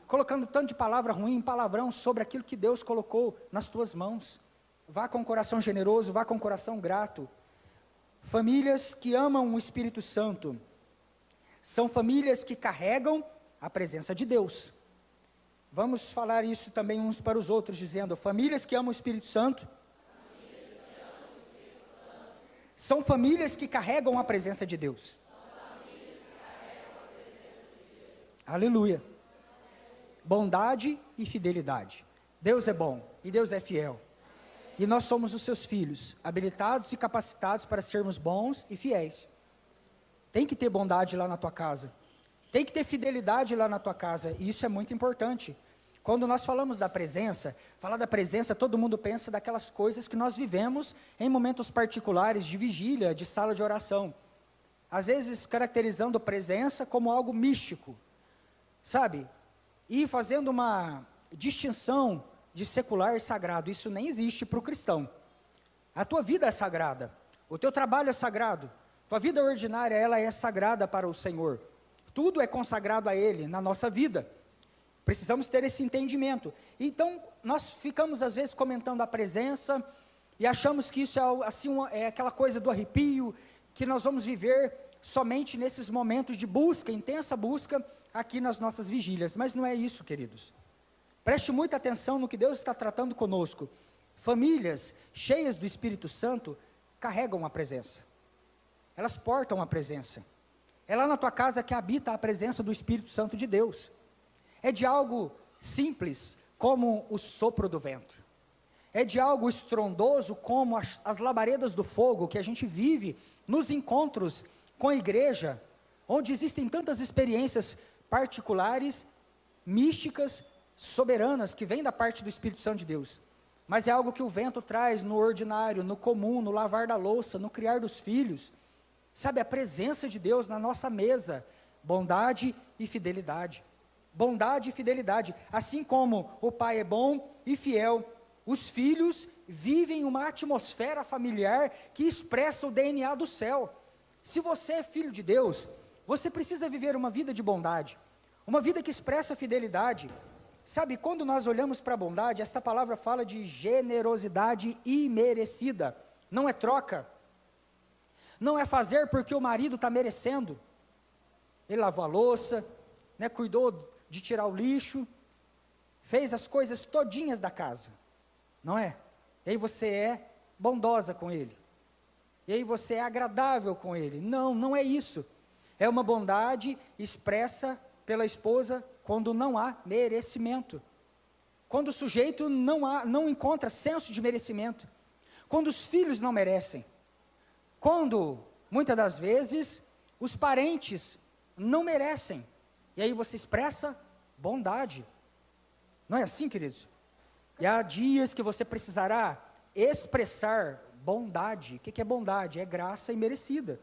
Speaker 1: colocando tanto de palavra ruim, palavrão sobre aquilo que Deus colocou nas tuas mãos. Vá com o coração generoso, vá com o coração grato. Famílias que amam o Espírito Santo são famílias que carregam a presença de Deus. Vamos falar isso também uns para os outros, dizendo: famílias que amam o Espírito Santo são famílias que carregam a presença de Deus. Aleluia. Bondade e fidelidade. Deus é bom e Deus é fiel. E nós somos os seus filhos, habilitados e capacitados para sermos bons e fiéis. Tem que ter bondade lá na tua casa. Tem que ter fidelidade lá na tua casa. E isso é muito importante. Quando nós falamos da presença, falar da presença, todo mundo pensa daquelas coisas que nós vivemos em momentos particulares de vigília, de sala de oração. Às vezes caracterizando presença como algo místico. E fazendo uma distinção de secular e sagrado. Isso nem existe para o cristão. A tua vida é sagrada, o teu trabalho é sagrado, tua vida ordinária, ela é sagrada para o Senhor. Tudo é consagrado a Ele na nossa vida. Precisamos ter esse entendimento. Então, nós ficamos às vezes comentando a presença e achamos que isso é aquela coisa do arrepio, que nós vamos viver somente nesses momentos de busca, intensa busca, aqui nas nossas vigílias, mas não é isso, queridos. Preste muita atenção no que Deus está tratando conosco. Famílias cheias do Espírito Santo carregam a presença. Elas portam a presença. É lá na tua casa que habita a presença do Espírito Santo de Deus. É de algo simples, como o sopro do vento. É de algo estrondoso, como as labaredas do fogo, que a gente vive nos encontros com a igreja, onde existem tantas experiências particulares, místicas, soberanas, que vêm da parte do Espírito Santo de Deus. Mas é algo que o vento traz no ordinário, no comum, no lavar da louça, no criar dos filhos. A presença de Deus na nossa mesa, bondade e fidelidade. Bondade e fidelidade. Assim como o pai é bom e fiel, os filhos vivem uma atmosfera familiar que expressa o DNA do céu. Se você é filho de Deus, você precisa viver uma vida de bondade, uma vida que expressa fidelidade. Quando nós olhamos para a bondade, esta palavra fala de generosidade imerecida. Não é troca, não é fazer porque o marido está merecendo. Ele lavou a louça, cuidou de tirar o lixo, fez as coisas todinhas da casa, não é? E aí você é bondosa com ele, e aí você é agradável com ele. Não é isso. É uma bondade expressa pela esposa quando não há merecimento, quando o sujeito não encontra senso de merecimento, quando os filhos não merecem, quando, muitas das vezes, os parentes não merecem, e aí você expressa bondade. Não é assim, queridos? E há dias que você precisará expressar bondade. O que é bondade? É graça imerecida.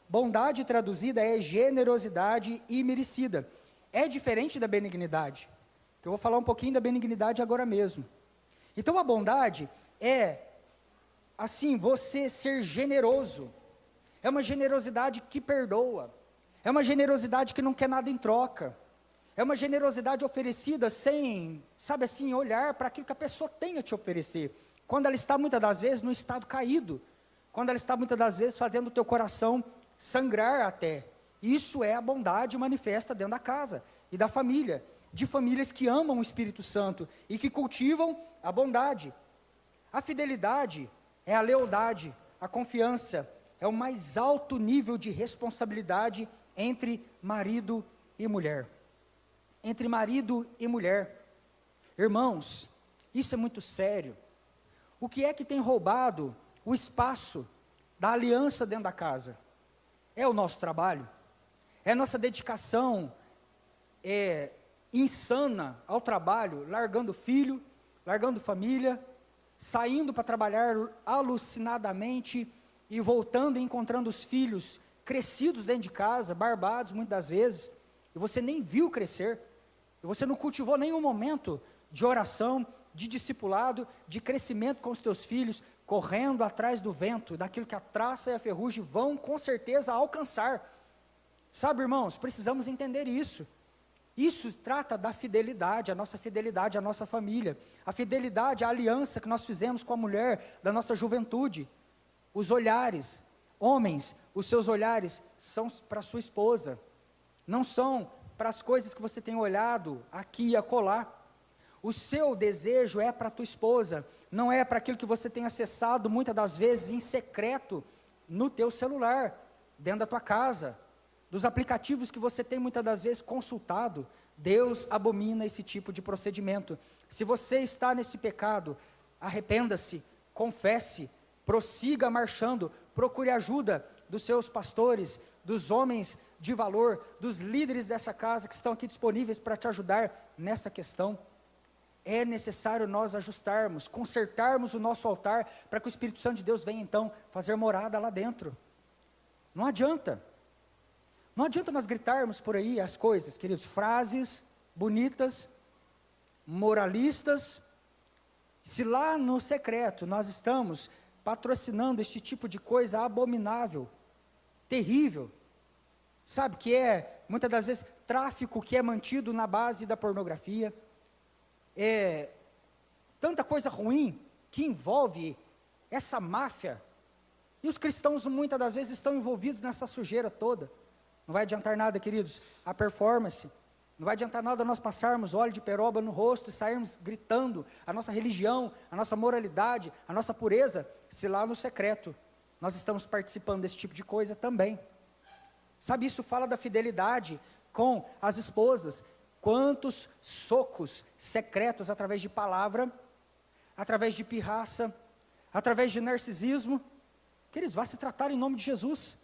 Speaker 1: Bondade traduzida é generosidade imerecida. É diferente da benignidade, que eu vou falar um pouquinho da benignidade agora mesmo. Então a bondade é, você ser generoso. É uma generosidade que perdoa. É uma generosidade que não quer nada em troca. É uma generosidade oferecida sem, olhar para aquilo que a pessoa tem a te oferecer. Quando ela está, muitas das vezes, no estado caído. Quando ela está, muitas das vezes, fazendo o teu coração sangrar até. Isso é a bondade manifesta dentro da casa e da família. De famílias que amam o Espírito Santo e que cultivam a bondade. A fidelidade é a lealdade, a confiança. É o mais alto nível de responsabilidade entre marido e mulher. entre marido e mulher. Irmãos, isso é muito sério. O que é que tem roubado o espaço da aliança dentro da casa? É o nosso trabalho? É a nossa dedicação insana ao trabalho, largando filho, largando família, saindo para trabalhar alucinadamente e voltando e encontrando os filhos crescidos dentro de casa, barbados muitas das vezes, e você nem viu crescer, e você não cultivou nenhum momento de oração, de discipulado, de crescimento com os teus filhos, correndo atrás do vento, daquilo que a traça e a ferrugem vão com certeza alcançar. Sabe, irmãos, precisamos entender isso. Isso trata da fidelidade, a nossa fidelidade à nossa família, a fidelidade à aliança que nós fizemos com a mulher da nossa juventude. Os olhares, homens, os seus olhares são para sua esposa, não são para as coisas que você tem olhado aqui e acolá. O seu desejo é para a tua esposa, não é para aquilo que você tem acessado muitas das vezes em secreto no teu celular, dentro da tua casa, dos aplicativos que você tem muitas das vezes consultado. Deus abomina esse tipo de procedimento. Se você está nesse pecado, arrependa-se, confesse, prossiga marchando, procure ajuda dos seus pastores, dos homens de valor, dos líderes dessa casa que estão aqui disponíveis para te ajudar nessa questão. É necessário nós ajustarmos, consertarmos o nosso altar, para que o Espírito Santo de Deus venha então fazer morada lá dentro. Não adianta nós gritarmos por aí as coisas, queridos, frases bonitas, moralistas, se lá no secreto nós estamos patrocinando este tipo de coisa abominável, terrível, sabe, que é, muitas das vezes, tráfico que é mantido na base da pornografia, tanta coisa ruim que envolve essa máfia, e os cristãos muitas das vezes estão envolvidos nessa sujeira toda. Não vai adiantar nada, queridos, a performance, não vai adiantar nada nós passarmos óleo de peroba no rosto e sairmos gritando a nossa religião, a nossa moralidade, a nossa pureza, se lá no secreto nós estamos participando desse tipo de coisa também. Sabe, isso fala da fidelidade com as esposas. Quantos socos secretos através de palavra, através de pirraça, através de narcisismo. Queridos, vá se tratar em nome de Jesus.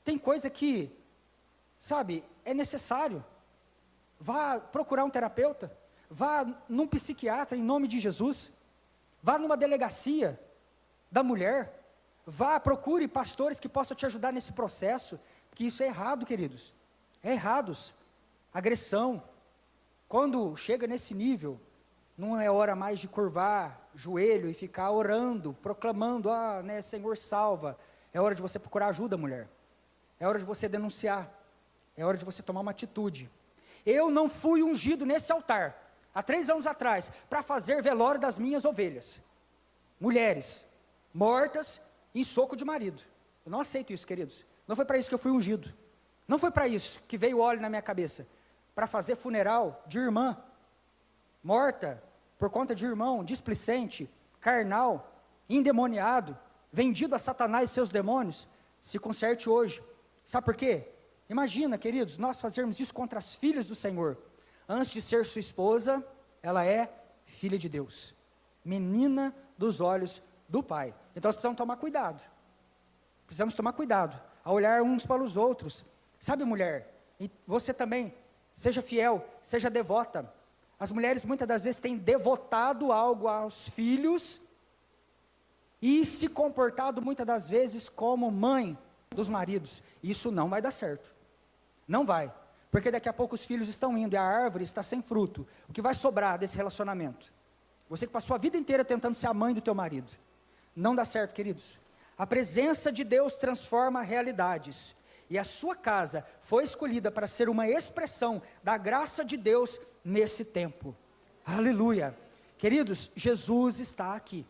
Speaker 1: Tem coisa que, sabe, é necessário. Vá procurar um terapeuta, vá num psiquiatra em nome de Jesus, vá numa delegacia da mulher, vá, procure pastores que possam te ajudar nesse processo, porque isso é errado, queridos, é errado. Agressão, quando chega nesse nível, não é hora mais de curvar joelho e ficar orando, proclamando, Senhor salva, é hora de você procurar ajuda, mulher, é hora de você denunciar, é hora de você tomar uma atitude. Eu não fui ungido nesse altar, há 3 anos atrás, para fazer velório das minhas ovelhas, mulheres, mortas em soco de marido. Eu não aceito isso, queridos, não foi para isso que eu fui ungido, não foi para isso que veio óleo na minha cabeça, para fazer funeral de irmã, morta, por conta de irmão, displicente, carnal, endemoniado, vendido a Satanás e seus demônios. Se conserte hoje, sabe por quê? Imagina, queridos, nós fazermos isso contra as filhas do Senhor. Antes de ser sua esposa, ela é filha de Deus, menina dos olhos do Pai. Então nós precisamos tomar cuidado, a olhar uns para os outros. Sabe, mulher, e você também, seja fiel, seja devota. As mulheres muitas das vezes têm devotado algo aos filhos, e se comportado muitas das vezes como mãe dos maridos. Isso não vai dar certo. Não vai, porque daqui a pouco os filhos estão indo e a árvore está sem fruto. O que vai sobrar desse relacionamento? Você que passou a vida inteira tentando ser a mãe do teu marido. Não dá certo, queridos. A presença de Deus transforma realidades, e a sua casa foi escolhida para ser uma expressão da graça de Deus nesse tempo. Aleluia. Queridos, Jesus está aqui.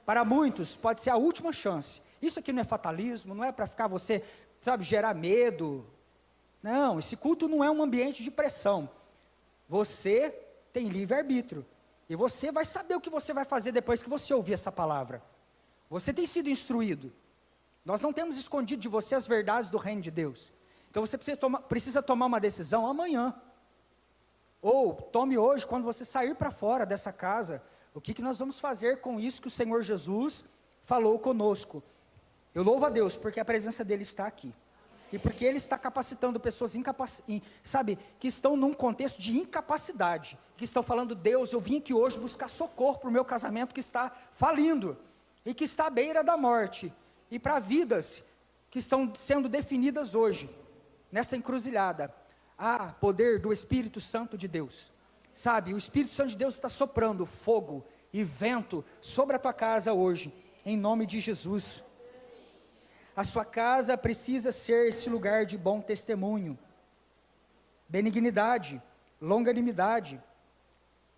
Speaker 1: Para muitos pode ser a última chance. Isso aqui não é fatalismo, não é para ficar você, sabe, gerar medo. Não, esse culto não é um ambiente de pressão. Você tem livre-arbítrio, e você vai saber o que você vai fazer depois que você ouvir essa palavra. Você tem sido instruído. Nós não temos escondido de você as verdades do reino de Deus. Então você precisa tomar uma decisão amanhã. Ou tome hoje, quando você sair para fora dessa casa, o que nós vamos fazer com isso que o Senhor Jesus falou conosco. Eu louvo a Deus, porque a presença dEle está aqui. E porque Ele está capacitando pessoas que estão num contexto de incapacidade, que estão falando, Deus, eu vim aqui hoje buscar socorro para o meu casamento que está falindo, e que está à beira da morte, e para vidas que estão sendo definidas hoje, nessa encruzilhada, há poder do Espírito Santo de Deus. O Espírito Santo de Deus está soprando fogo e vento sobre a tua casa hoje, em nome de Jesus. A sua casa precisa ser esse lugar de bom testemunho, benignidade, longanimidade,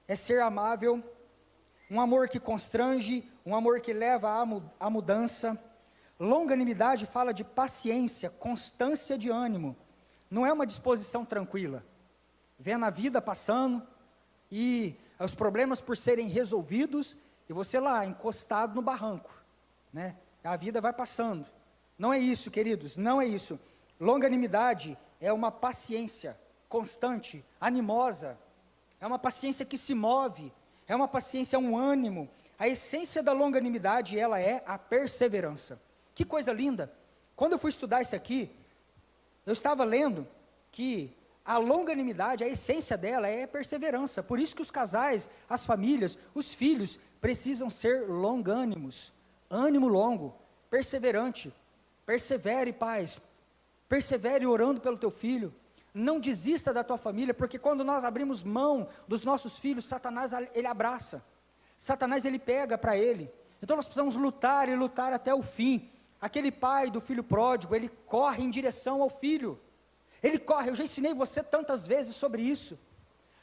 Speaker 1: é ser amável, um amor que constrange, um amor que leva à mudança. Longanimidade fala de paciência, constância de ânimo, não é uma disposição tranquila, vendo a vida passando, e os problemas por serem resolvidos, e você lá, encostado no barranco, né? A vida vai passando. Não é isso, queridos, não é isso. Longanimidade é uma paciência constante, animosa, é uma paciência que se move, é uma paciência, um ânimo. A essência da longanimidade, ela é a perseverança. Que coisa linda! Quando eu fui estudar isso aqui, eu estava lendo que a longanimidade, a essência dela é a perseverança. Por isso que os casais, as famílias, os filhos precisam ser longânimos, ânimo longo, perseverante. Persevere, pais, persevere orando pelo teu filho, não desista da tua família, porque quando nós abrimos mão dos nossos filhos, Satanás, ele abraça, Satanás, ele pega para ele, então nós precisamos lutar e lutar até o fim. Aquele pai do filho pródigo, ele corre em direção ao filho, ele corre, eu já ensinei você tantas vezes sobre isso.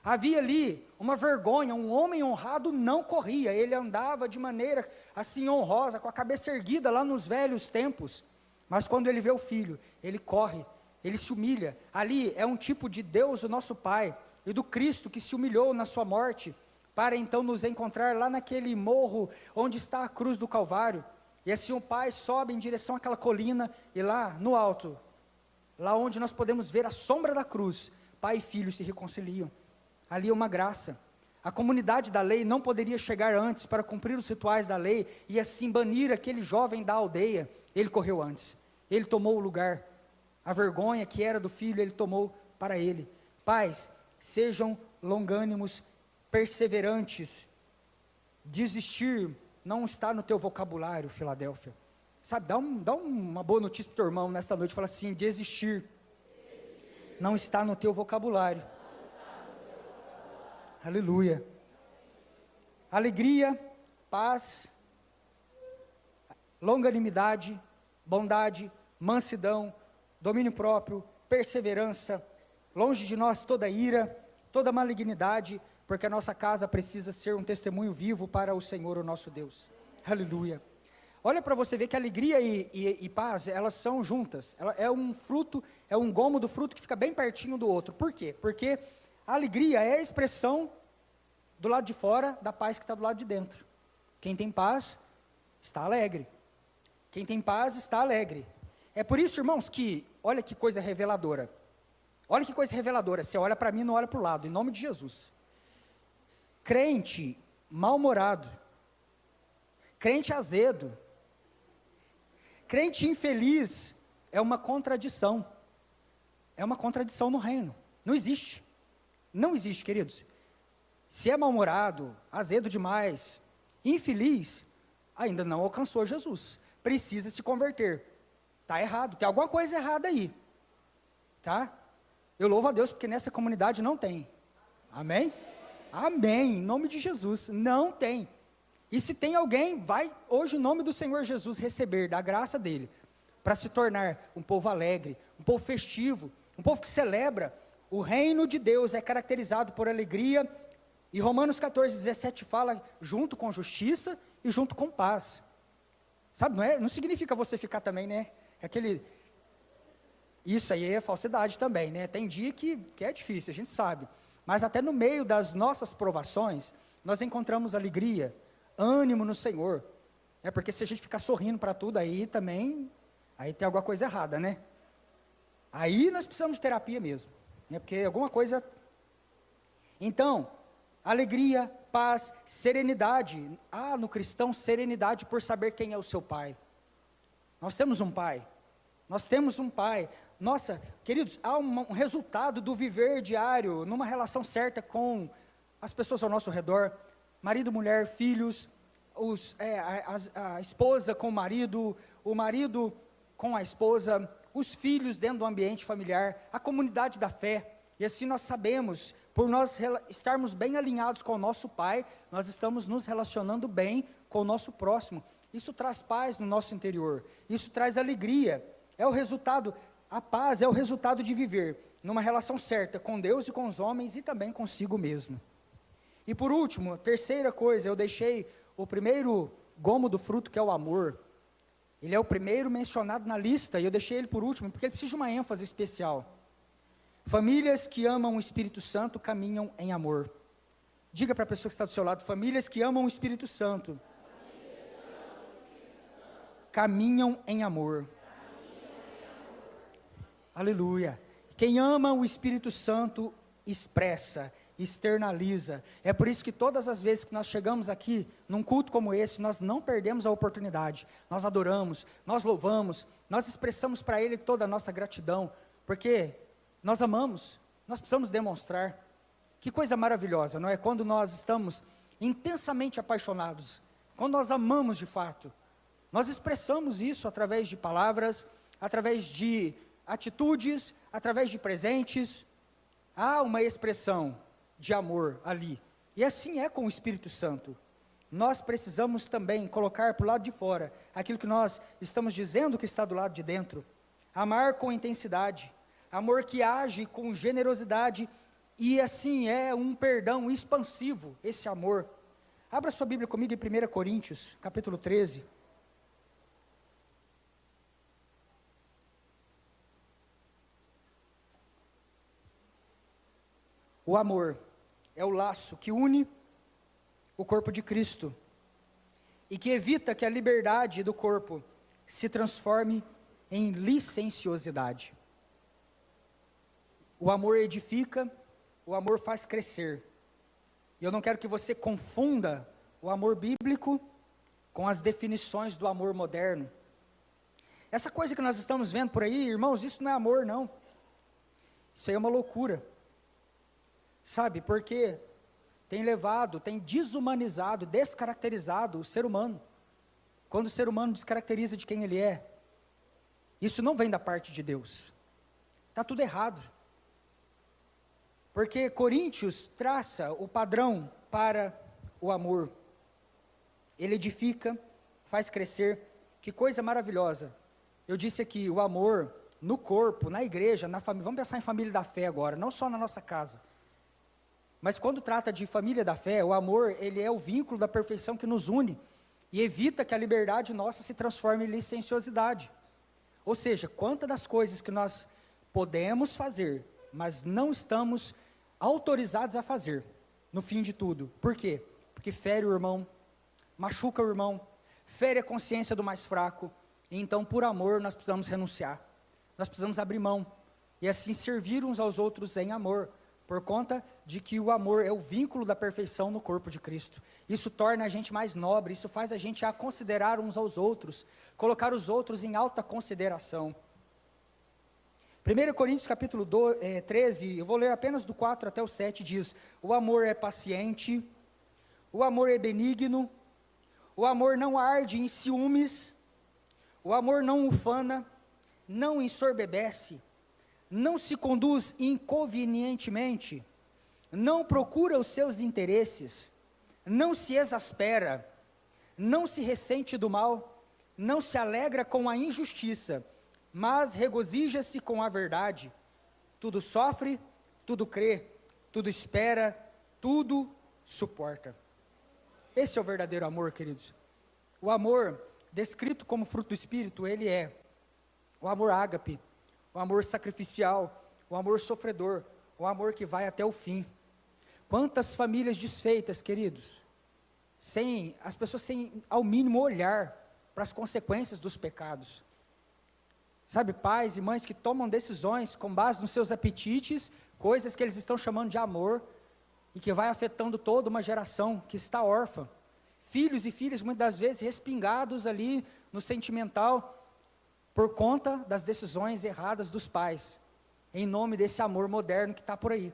Speaker 1: Havia ali uma vergonha, um homem honrado não corria, ele andava de maneira assim honrosa, com a cabeça erguida lá nos velhos tempos. Mas quando ele vê o filho, ele corre, ele se humilha. Ali é um tipo de Deus, o nosso Pai, e do Cristo que se humilhou na sua morte, para então nos encontrar lá naquele morro, onde está a cruz do Calvário. E assim o Pai sobe em direção àquela colina, e lá no alto, lá onde nós podemos ver a sombra da cruz, Pai e Filho se reconciliam. Ali é uma graça. A comunidade da lei não poderia chegar antes para cumprir os rituais da lei, e assim banir aquele jovem da aldeia. Ele correu antes, ele tomou o lugar, a vergonha que era do filho, ele tomou para ele. Pais, sejam longânimos, perseverantes. Desistir não está no teu vocabulário, Filadélfia. Dá uma boa notícia para o teu irmão nesta noite, fala assim, desistir não está no teu vocabulário. Aleluia. Alegria, paz, longanimidade, bondade, mansidão, domínio próprio, perseverança, longe de nós toda ira, toda malignidade, porque a nossa casa precisa ser um testemunho vivo para o Senhor, o nosso Deus. Aleluia. Olha para você ver que alegria e paz, elas são juntas, é um fruto, é um gomo do fruto que fica bem pertinho do outro. Por quê? Porque a alegria é a expressão do lado de fora da paz que está do lado de dentro. Quem tem paz, está alegre. Quem tem paz está alegre. É por isso, irmãos, que, olha que coisa reveladora. Olha que coisa reveladora. Você olha para mim, não olha para o lado, em nome de Jesus. Crente mal-humorado, crente azedo, crente infeliz, é uma contradição. É uma contradição no reino. Não existe. Não existe, queridos. Se é mal-humorado, azedo demais, infeliz, ainda não alcançou Jesus. Precisa se converter. Está errado, tem alguma coisa errada aí. Tá? Eu louvo a Deus porque nessa comunidade não tem. Amém? Amém, em nome de Jesus, não tem. E se tem alguém, vai hoje em nome do Senhor Jesus receber da graça dele, para se tornar um povo alegre, um povo festivo, um povo que celebra. O reino de Deus é caracterizado por alegria, e Romanos 14:17 fala junto com justiça e junto com paz. Sabe, não significa você ficar também, né? Isso aí é falsidade também, né? Tem dia que é difícil, a gente sabe. Mas até no meio das nossas provações, nós encontramos alegria, ânimo no Senhor. Porque se a gente ficar sorrindo para tudo, aí tem alguma coisa errada, né? Aí nós precisamos de terapia mesmo. Porque alguma coisa... Então, alegria, paz, serenidade. Há no cristão serenidade por saber quem é o seu pai. Nós temos um pai. Nós temos um pai. Nossa, queridos, há um resultado do viver diário, numa relação certa com as pessoas ao nosso redor. Marido, mulher, filhos, a esposa com o marido com a esposa, os filhos dentro do ambiente familiar, a comunidade da fé. E assim nós sabemos, por nós estarmos bem alinhados com o nosso Pai, nós estamos nos relacionando bem com o nosso próximo. Isso traz paz no nosso interior, isso traz alegria. É o resultado, a paz é o resultado de viver numa relação certa com Deus e com os homens e também consigo mesmo. E por último, terceira coisa, eu deixei o primeiro gomo do fruto, que é o amor. Ele é o primeiro mencionado na lista, e eu deixei ele por último, porque ele precisa de uma ênfase especial. Famílias que amam o Espírito Santo caminham em amor. Diga para a pessoa que está do seu lado, famílias que amam o Espírito Santo caminham em amor. Aleluia. Quem ama o Espírito Santo expressa, externaliza. É por isso que todas as vezes que nós chegamos aqui, num culto como esse, nós não perdemos a oportunidade. Nós adoramos, nós louvamos, nós expressamos para Ele toda a nossa gratidão, porque nós amamos, nós precisamos demonstrar. Que coisa maravilhosa, não é? Quando nós estamos intensamente apaixonados, quando nós amamos de fato, nós expressamos isso através de palavras, através de atitudes, através de presentes. Há uma expressão de amor ali, e assim é com o Espírito Santo. Nós precisamos também colocar para o lado de fora aquilo que nós estamos dizendo que está do lado de dentro. Amar com intensidade, amor que age com generosidade, e assim é um perdão expansivo, esse amor. Abra sua Bíblia comigo em 1 Coríntios, capítulo 13. O amor é o laço que une o corpo de Cristo e que evita que a liberdade do corpo se transforme em licenciosidade. O amor edifica, o amor faz crescer. E eu não quero que você confunda o amor bíblico com as definições do amor moderno. Essa coisa que nós estamos vendo por aí, irmãos, isso não é amor, não. Isso aí é uma loucura. Sabe, porque tem desumanizado, descaracterizado o ser humano. Quando o ser humano descaracteriza de quem ele é, isso não vem da parte de Deus. Está tudo errado. Porque Coríntios traça o padrão para o amor. Ele edifica, faz crescer. Que coisa maravilhosa. Eu disse aqui, o amor no corpo, na igreja, na família. Vamos pensar em família da fé agora, não só na nossa casa. Mas quando trata de família da fé, o amor, ele é o vínculo da perfeição que nos une e evita que a liberdade nossa se transforme em licenciosidade. Ou seja, quantas das coisas que nós podemos fazer, mas não estamos autorizados a fazer, no fim de tudo. Por quê? Porque fere o irmão, machuca o irmão, fere a consciência do mais fraco, e então por amor nós precisamos renunciar, nós precisamos abrir mão, e assim servir uns aos outros em amor, por conta de que o amor é o vínculo da perfeição no corpo de Cristo. Isso torna a gente mais nobre, isso faz a gente a considerar uns aos outros, colocar os outros em alta consideração. 1 Coríntios capítulo 13, eu vou ler apenas do 4 até o 7, diz: o amor é paciente, o amor é benigno, o amor não arde em ciúmes, o amor não ufana, não ensoberbece, não se conduz inconvenientemente, não procura os seus interesses, não se exaspera, não se ressente do mal, não se alegra com a injustiça, mas regozija-se com a verdade. Tudo sofre, tudo crê, tudo espera, tudo suporta. Esse é o verdadeiro amor, queridos. O amor, descrito como fruto do Espírito, ele é o amor ágape, o amor sacrificial, o amor sofredor, o amor que vai até o fim. Quantas famílias desfeitas, queridos, as pessoas sem ao mínimo olhar para as consequências dos pecados. Sabe, pais e mães que tomam decisões com base nos seus apetites, coisas que eles estão chamando de amor, e que vai afetando toda uma geração que está órfã. Filhos e filhas, muitas das vezes, respingados ali no sentimental, por conta das decisões erradas dos pais, em nome desse amor moderno que está por aí,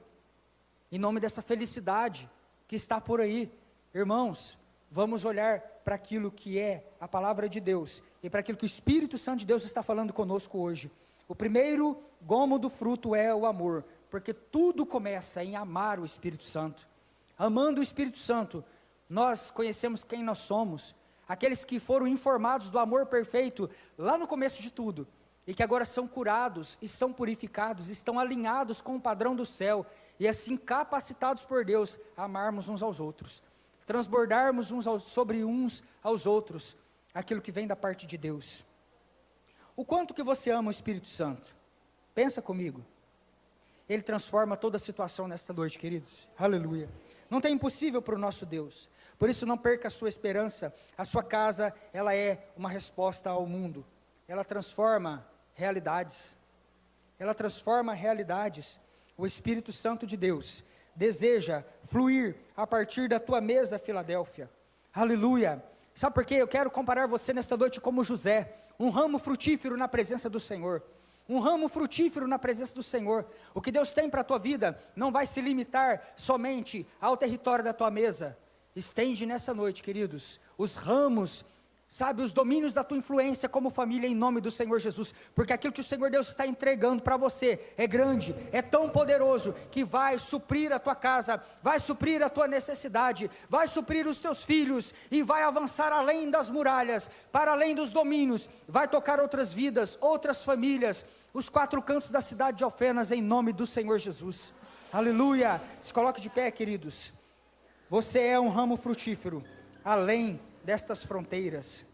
Speaker 1: em nome dessa felicidade que está por aí. Irmãos, vamos olhar para aquilo que é a palavra de Deus, e para aquilo que o Espírito Santo de Deus está falando conosco hoje. O primeiro gomo do fruto é o amor, porque tudo começa em amar o Espírito Santo. Amando o Espírito Santo, nós conhecemos quem nós somos, aqueles que foram informados do amor perfeito lá no começo de tudo, e que agora são curados e são purificados, estão alinhados com o padrão do céu, e assim capacitados por Deus a amarmos uns aos outros, transbordarmos sobre uns aos outros, aquilo que vem da parte de Deus. O quanto que você ama o Espírito Santo? Pensa comigo. Ele transforma toda a situação nesta noite, queridos. Aleluia. Não tem impossível para o nosso Deus. Por isso não perca a sua esperança. A sua casa, ela é uma resposta ao mundo. Ela transforma realidades. Ela transforma realidades. O Espírito Santo de Deus deseja fluir a partir da tua mesa, Filadélfia. Aleluia. Sabe por quê? Eu quero comparar você nesta noite como José, um ramo frutífero na presença do Senhor. Um ramo frutífero na presença do Senhor. O que Deus tem para a tua vida não vai se limitar somente ao território da tua mesa. Estende nessa noite, queridos, os ramos, sabe, os domínios da tua influência como família, em nome do Senhor Jesus, porque aquilo que o Senhor Deus está entregando para você é grande, é tão poderoso, que vai suprir a tua casa, vai suprir a tua necessidade, vai suprir os teus filhos, e vai avançar além das muralhas, para além dos domínios, vai tocar outras vidas, outras famílias, os quatro cantos da cidade de Alfenas, em nome do Senhor Jesus. Aleluia. Se coloque de pé, queridos. Você é um ramo frutífero, além destas fronteiras.